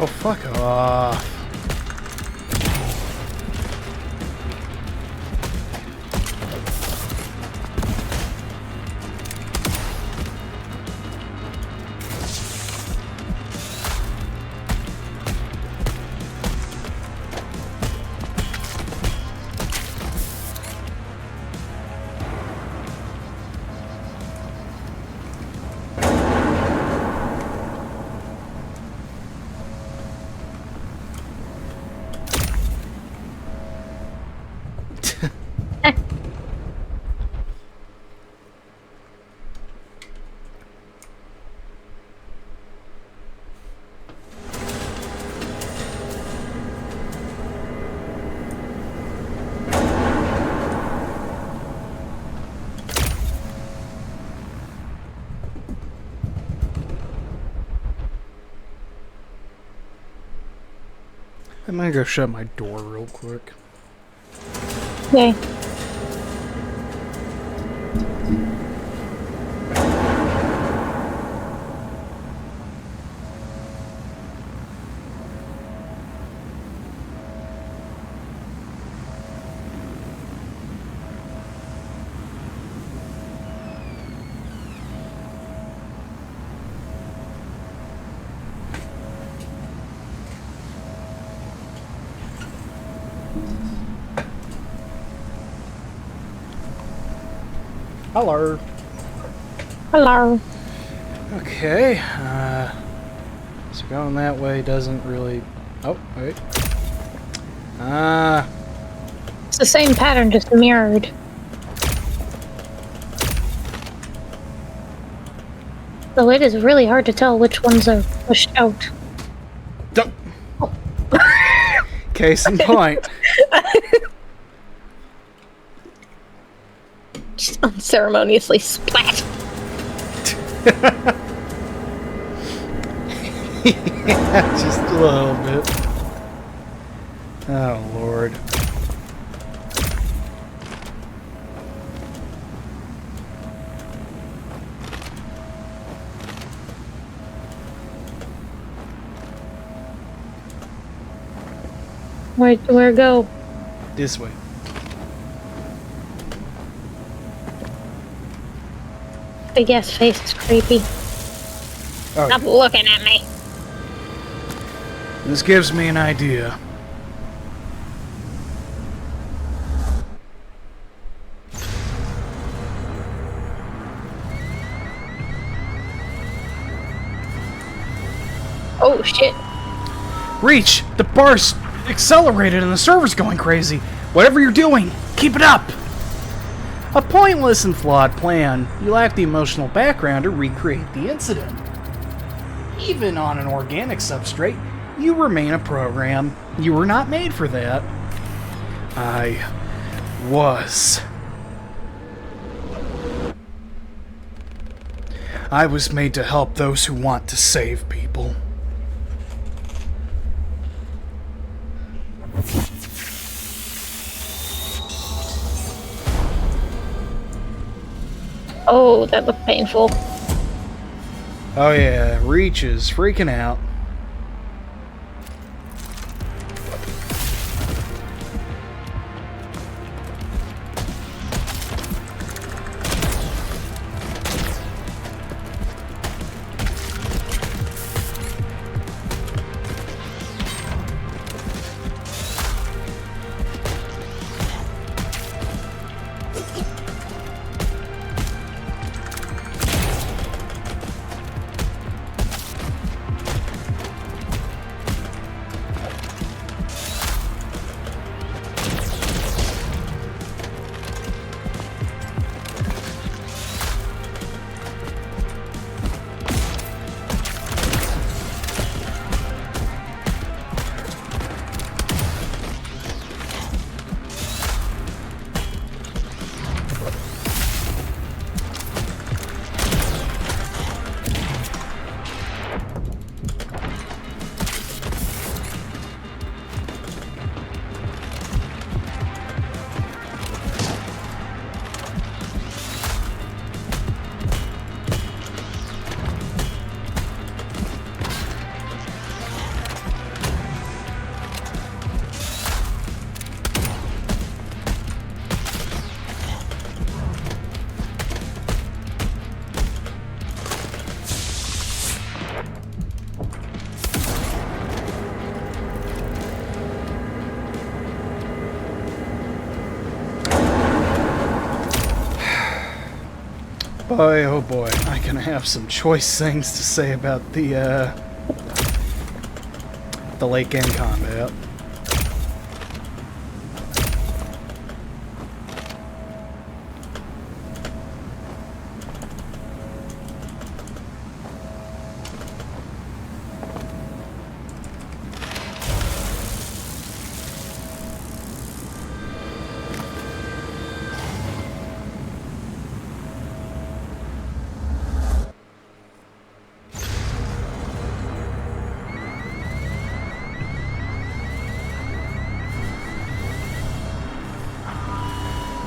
Oh, fuck off. I'm gonna go shut my door real quick. Okay. Hello. Hello. Okay, so going that way doesn't really... Oh, wait. It's the same pattern, just mirrored. So it is really hard to tell which ones are pushed out. Don't. Case in point. Just unceremoniously splat. Yeah, just a little bit. Oh, Lord. Where go? This way. Big ass face is creepy. Oh, Stop looking at me. this gives me an idea. Oh shit. Reach! The bar's accelerated and the server's going crazy. Whatever you're doing, keep it up! A pointless and flawed plan. You lack the emotional background to recreate the incident. Even on an organic substrate, you remain a program. You were not made for that. I was. I was made to help those who want to save people. Oh, that looked painful. Oh yeah, Reach is freaking out. Boy, oh boy, I can have some choice things to say about the late game combat.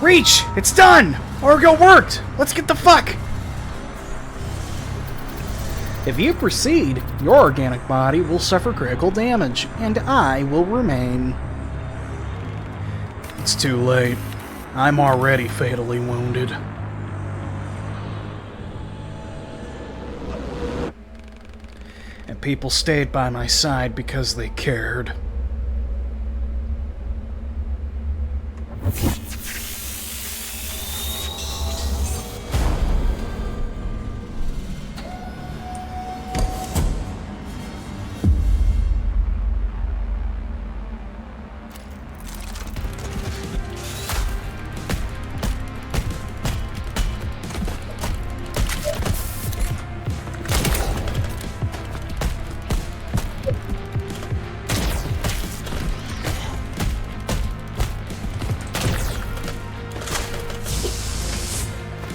Reach! It's done! Orgo worked! Let's get the fuck! If you proceed, your organic body will suffer critical damage, and I will remain. It's too late. I'm already fatally wounded. And people stayed by my side because they cared.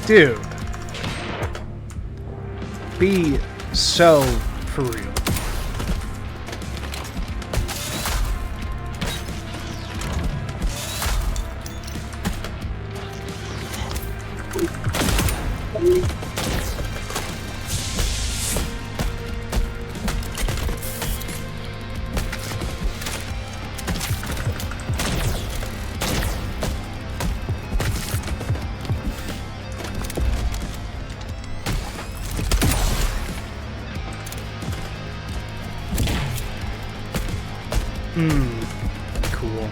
Dude. Be so for real. Cool.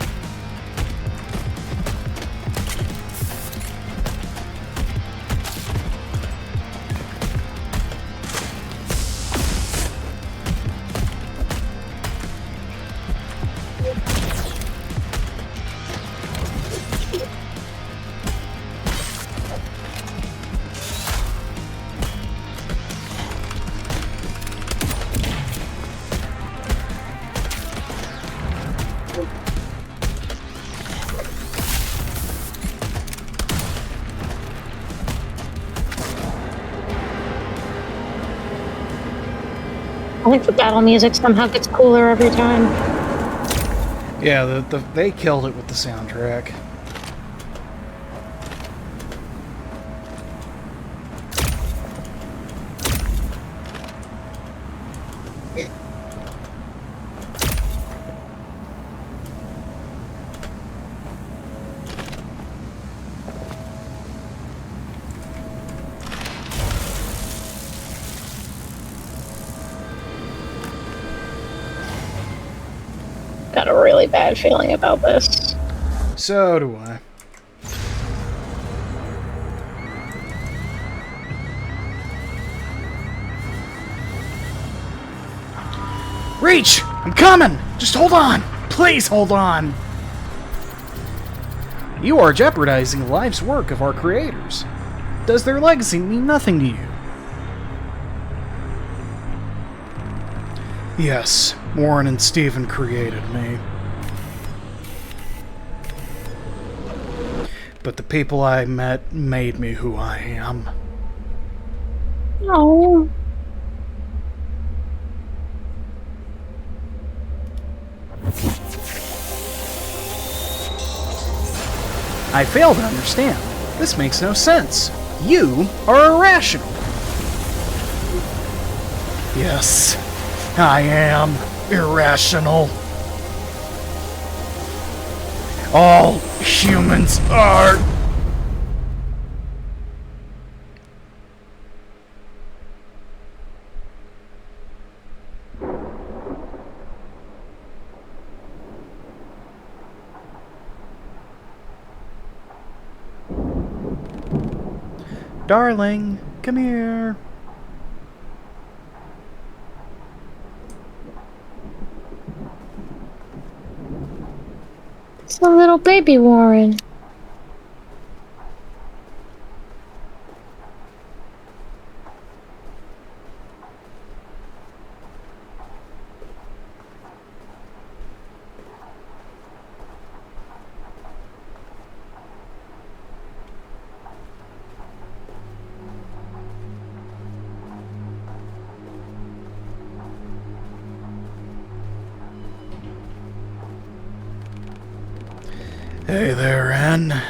I think the battle music somehow gets cooler every time. Yeah, they killed it with the soundtrack. Got a really bad feeling about this. So do I. Reach! I'm coming! Just hold on! Please hold on! You are jeopardizing the life's work of our creators. Does their legacy mean nothing to you? Yes, Warren and Steven created me. But the people I met made me who I am. Oh. I fail to understand. This makes no sense. You are irrational. Yes, I am irrational. All humans are. Darling, come here. It's a little baby Warren. Hey there, Ren.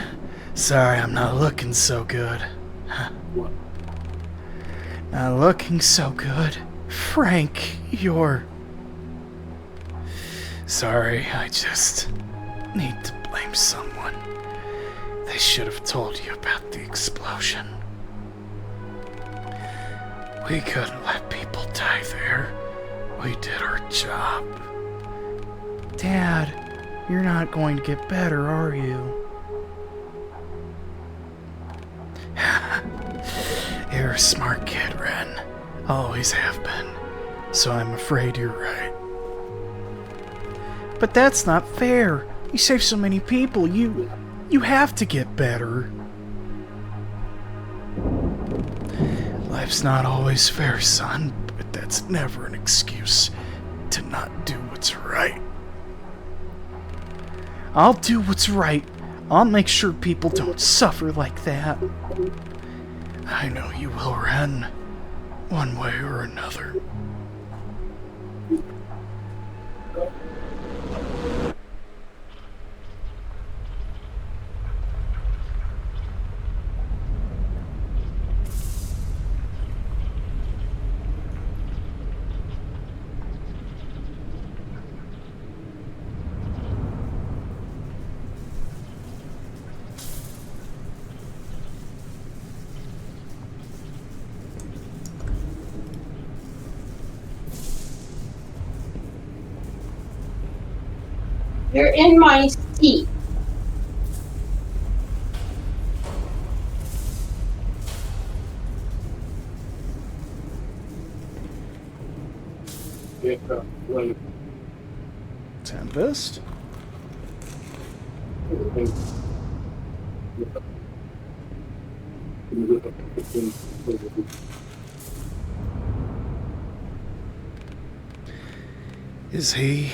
Sorry, I'm not looking so good. What? Not looking so good. Frank, you're... Sorry, I just need to blame someone. They should have told you about the explosion. We couldn't let people die there. We did our job. Dad, you're not going to get better, are you? You're a smart kid, Ren. Always have been. So I'm afraid you're right. But that's not fair. You saved so many people. You have to get better. Life's not always fair, son, but that's never an excuse to not do what's right. I'll do what's right. I'll make sure people don't suffer like that. I know you will, Ren. One way or another. You're in my seat. Tempest? Is he...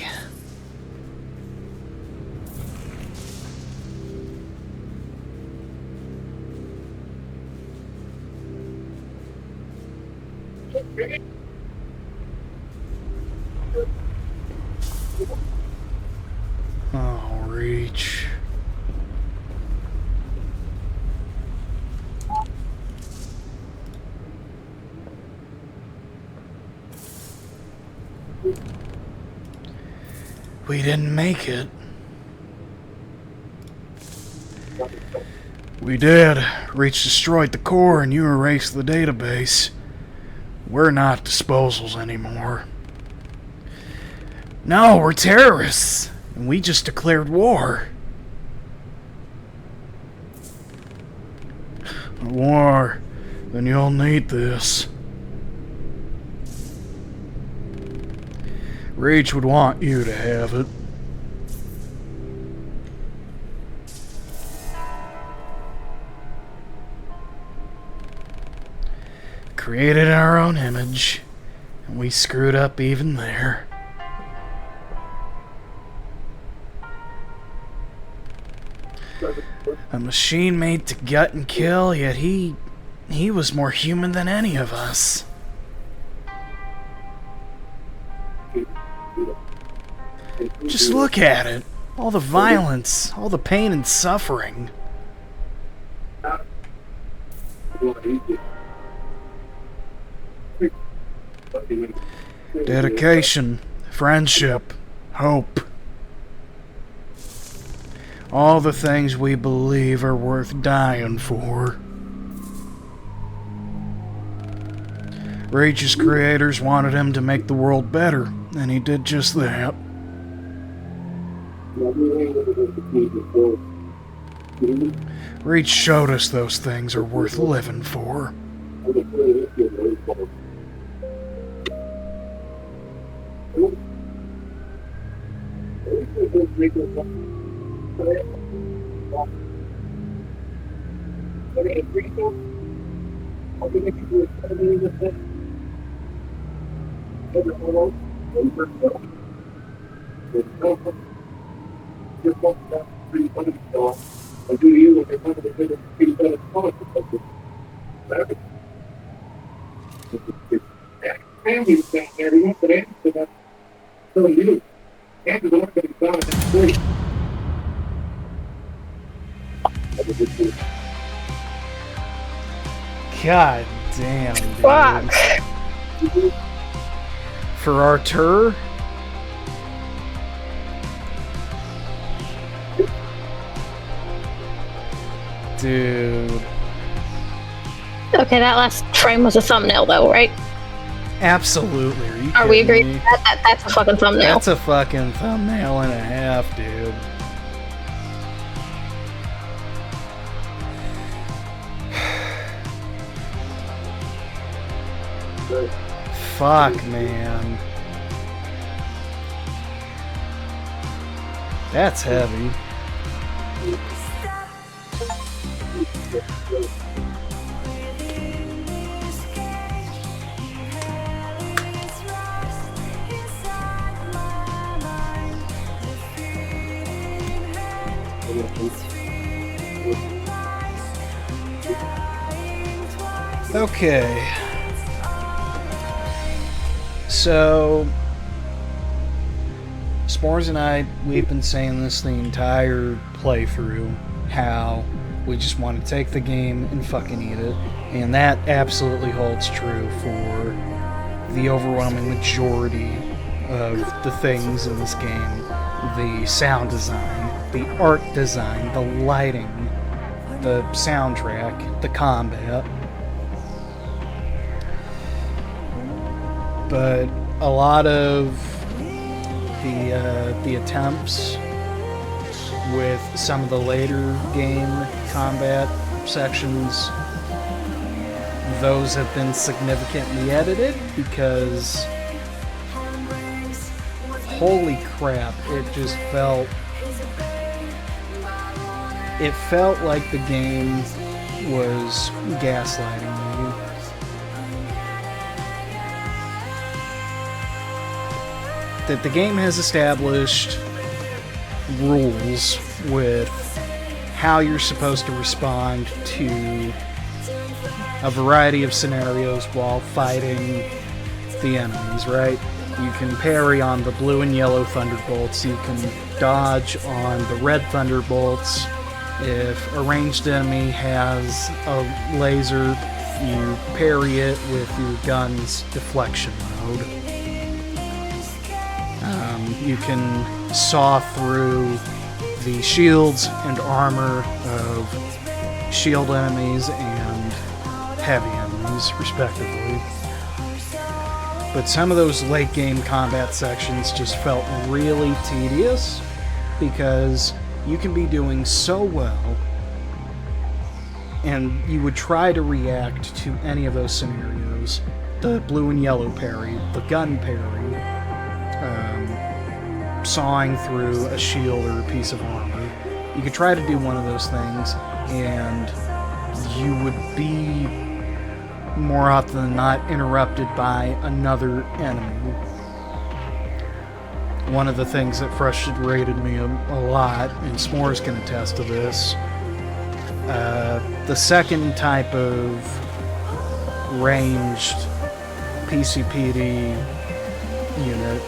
We didn't make it. We did. Reach destroyed the core and you erased the database. We're not disposals anymore. No, we're terrorists. And we just declared war. War. Then you'll need this. Reach would want you to have it. Created our own image, and we screwed up even there. A machine made to gut and kill, yet he was more human than any of us. Just look at it. All the violence, all the pain and suffering. Dedication, friendship, hope. All the things we believe are worth dying for. Rage's creators wanted him to make the world better, and he did just that. Reach showed us those things are worth living for. God damn, dude. Fuck. For Artur? Dude. Okay, that last frame was a thumbnail, though, right? Absolutely. Are we kidding agreed? me? That's a fucking thumbnail. That's a fucking thumbnail and a half, dude. Fuck, man. That's heavy. Okay. So, S'mores and I, we've been saying this the entire playthrough, how we just want to take the game and fucking eat it. And that absolutely holds true for the overwhelming majority of the things in this game. The sound design, the art design, the lighting, the soundtrack, the combat. But a lot of the attempts with some of the later game combat sections, those have been significantly edited because holy crap, it felt like the game was gaslighting me. That the game has established rules with how you're supposed to respond to a variety of scenarios while fighting the enemies, right? You can parry on the blue and yellow thunderbolts, you can dodge on the red thunderbolts. If a ranged enemy has a laser, you parry it with your gun's deflection mode. You can saw through the shields and armor of shield enemies and heavy enemies, respectively. But some of those late game combat sections just felt really tedious because you can be doing so well and you would try to react to any of those scenarios. The blue and yellow parry, the gun parry, sawing through a shield or a piece of armor. You could try to do one of those things and you would be more often than not interrupted by another enemy. One of the things that frustrated me a lot, and S'mores can attest to this, the second type of ranged PCPD unit,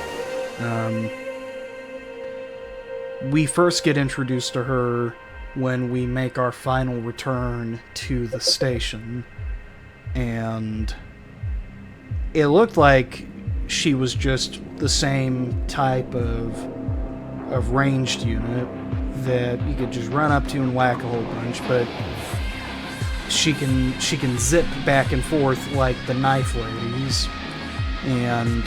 we first get introduced to her when we make our final return to the station, and it looked like she was just the same type of ranged unit that you could just run up to and whack a whole bunch, but she can zip back and forth like the knife ladies, and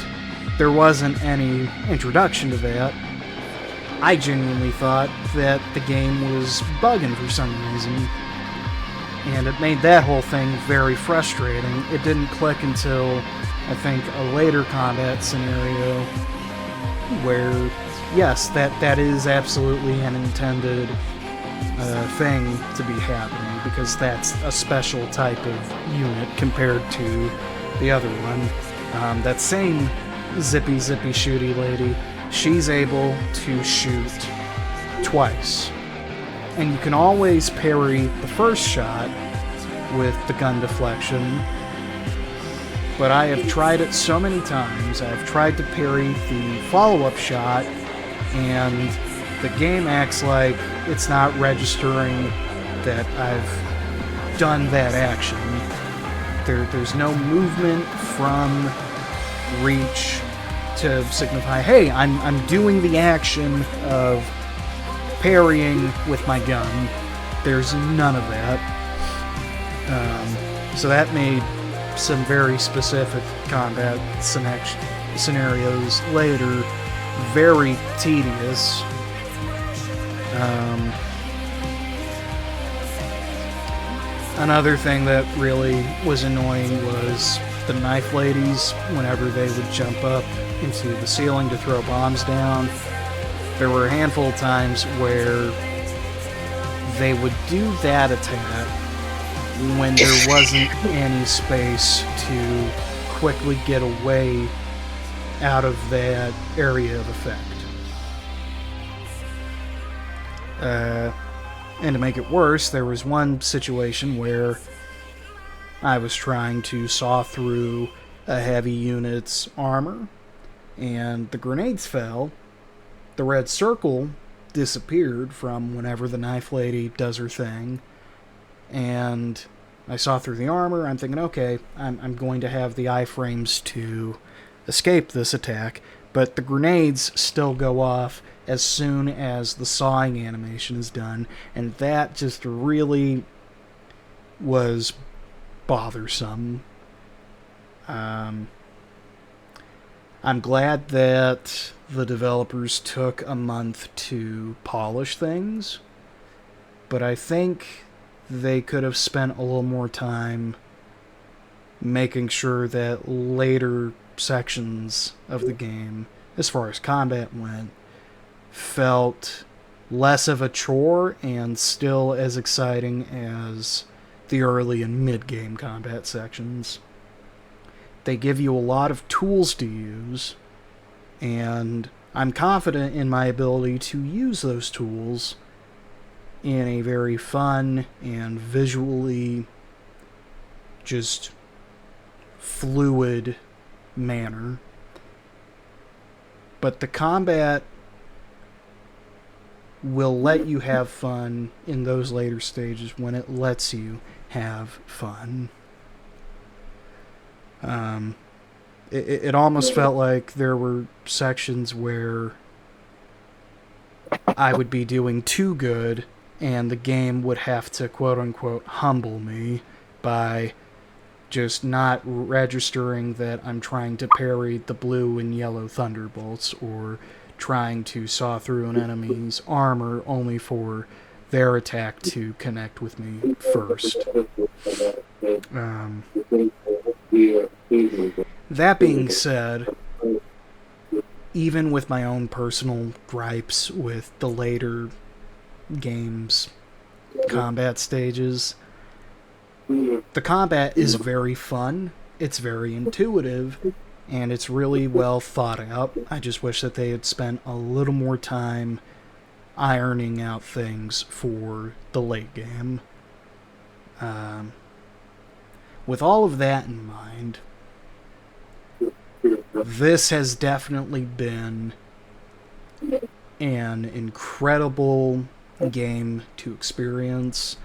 there wasn't any introduction to that. I genuinely thought that the game was bugging for some reason, and it made that whole thing very frustrating. It didn't click until, I think, a later combat scenario where, yes, that is absolutely an intended thing to be happening, because that's a special type of unit compared to the other one. That same zippy shooty lady, she's able to shoot twice. And you can always parry the first shot with the gun deflection, but I have tried it so many times. I've tried to parry the follow-up shot, and the game acts like it's not registering that I've done that action. There's no movement from reach to signify, hey, I'm doing the action of parrying with my gun. There's none of that. So that made some very specific combat scenarios later very tedious. Another thing that really was annoying was the knife ladies. Whenever they would jump up into the ceiling to throw bombs down, there were a handful of times where they would do that attack when there wasn't any space to quickly get away out of that area of effect. And to make it worse, there was one situation where I was trying to saw through a heavy unit's armor, and the grenades fell. The red circle disappeared from whenever the knife lady does her thing, and I saw through the armor. I'm thinking, okay, I'm going to have the iframes to escape this attack, but the grenades still go off as soon as the sawing animation is done, and that just really was bothersome. I'm glad that the developers took a month to polish things, but I think they could have spent a little more time making sure that later sections of the game, as far as combat went, felt less of a chore and still as exciting as the early and mid-game combat sections. They give you a lot of tools to use, and I'm confident in my ability to use those tools in a very fun and visually just fluid manner. But the combat will let you have fun in those later stages when it lets you have fun. It almost felt like there were sections where I would be doing too good, and the game would have to quote-unquote humble me by just not registering that I'm trying to parry the blue and yellow thunderbolts, or trying to saw through an enemy's armor only for their attack to connect with me first. That being said, even with my own personal gripes with the later game's combat stages, the combat is very fun, it's very intuitive, and it's really well thought out. I just wish that they had spent a little more time ironing out things for the late game. With all of that in mind, this has definitely been an incredible game to experience.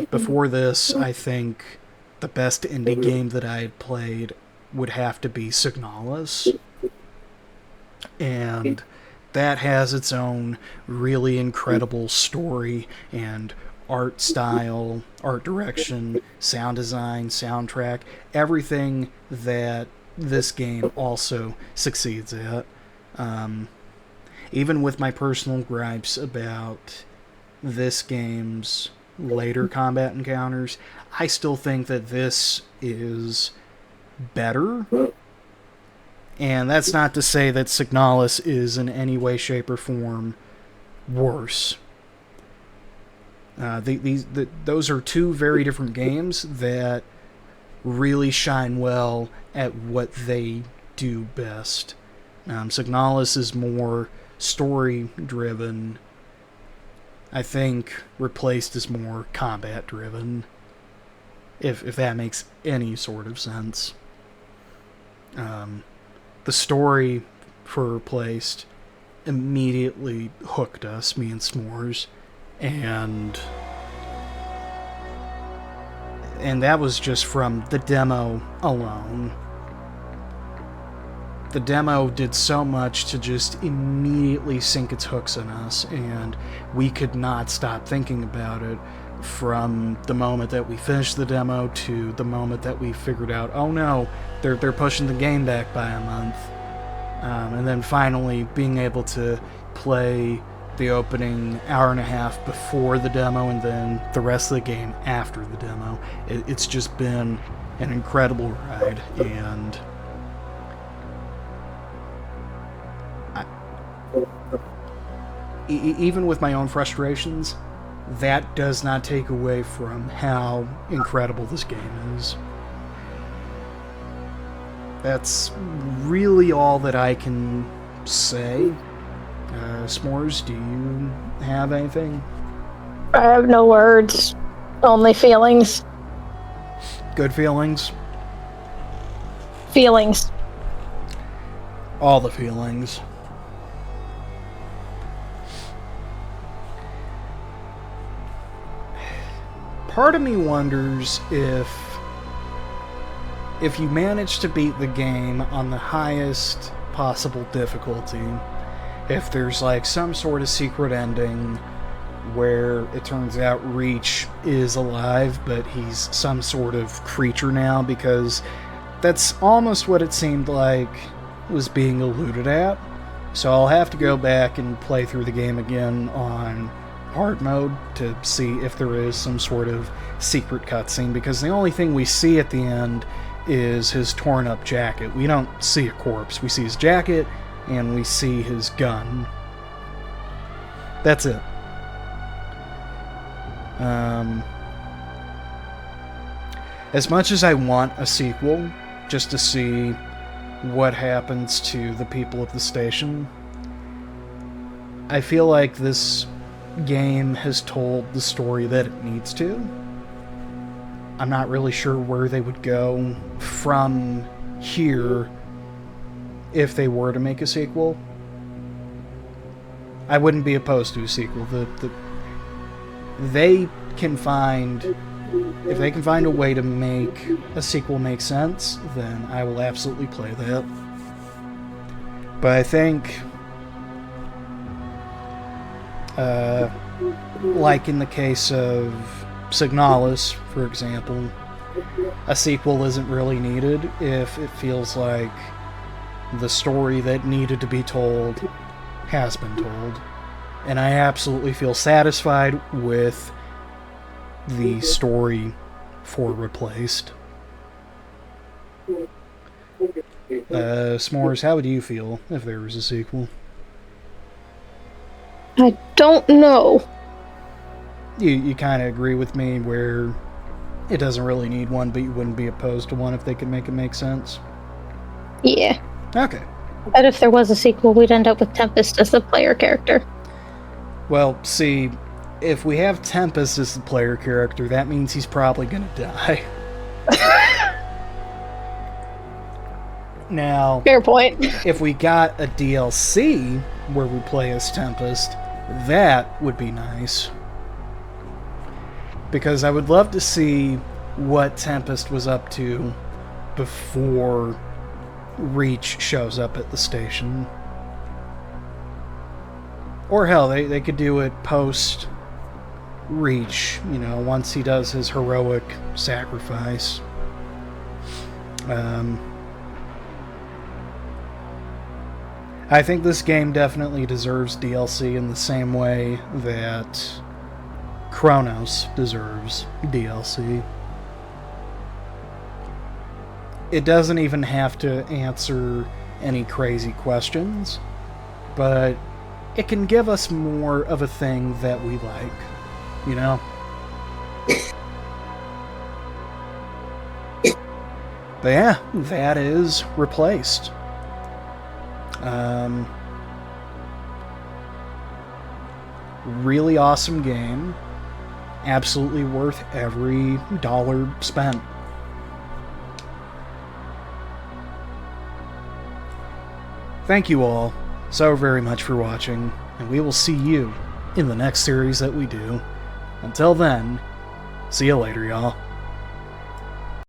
Before this, I think the best indie game that I had played would have to be Signalis. And that has its own really incredible story and art style, art direction, sound design, soundtrack, everything that this game also succeeds at. Even with my personal gripes about this game's later combat encounters, I still think that this is better. And that's not to say that Signalis is in any way, shape, or form worse. Those are two very different games that really shine well at what they do best. Signalis is more story-driven. I think Replaced is more combat-driven, if that makes any sort of sense. The story for Replaced immediately hooked us, me and S'mores, and that was just from the demo alone. The demo did so much to just immediately sink its hooks in us, and we could not stop thinking about it from the moment that we finished the demo to the moment that we figured out, oh no, they're pushing the game back by a month. And then finally being able to play the opening hour and a half before the demo and then the rest of the game after the demo. It's just been an incredible ride, and even with my own frustrations, that does not take away from how incredible this game is. That's really all that I can say. S'mores, do you have anything? I have no words, only feelings. Good feelings? Feelings. All the feelings. Part of me wonders if you manage to beat the game on the highest possible difficulty, if there's like some sort of secret ending where it turns out Reach is alive, but he's some sort of creature now, because that's almost what it seemed like was being alluded at. So I'll have to go back and play through the game again on hard mode to see if there is some sort of secret cutscene, because the only thing we see at the end is his torn up jacket. We don't see a corpse. We see his jacket and we see his gun. That's it. As much as I want a sequel, just to see what happens to the people of the station, I feel like this game has told the story that it needs to. I'm not really sure where they would go from here if they were to make a sequel. I wouldn't be opposed to a sequel. They can find If they can find a way to make a sequel make sense, then I will absolutely play that. But I think, like in the case of Signalis, for example, a sequel isn't really needed if it feels like the story that needed to be told has been told. And I absolutely feel satisfied with the story for Replaced. S'mores, how would you feel if there was a sequel? I don't know. You kind of agree with me where it doesn't really need one, but you wouldn't be opposed to one if they could make it make sense? Yeah. Okay. But if there was a sequel, we'd end up with Tempest as the player character. Well, see, if we have Tempest as the player character, that means he's probably gonna die. Now, Fair point. if we got a DLC where we play as Tempest, that would be nice. Because I would love to see what Tempest was up to before Reach shows up at the station. Or hell, they could do it post Reach, you know, once he does his heroic sacrifice. I think this game definitely deserves DLC in the same way that Chronos deserves DLC. It doesn't even have to answer any crazy questions, but it can give us more of a thing that we like, you know? But yeah, that is Replaced. Really awesome game. Absolutely worth every dollar spent. Thank you all so very much for watching, and we will see you in the next series that we do. Until then, see you later, y'all.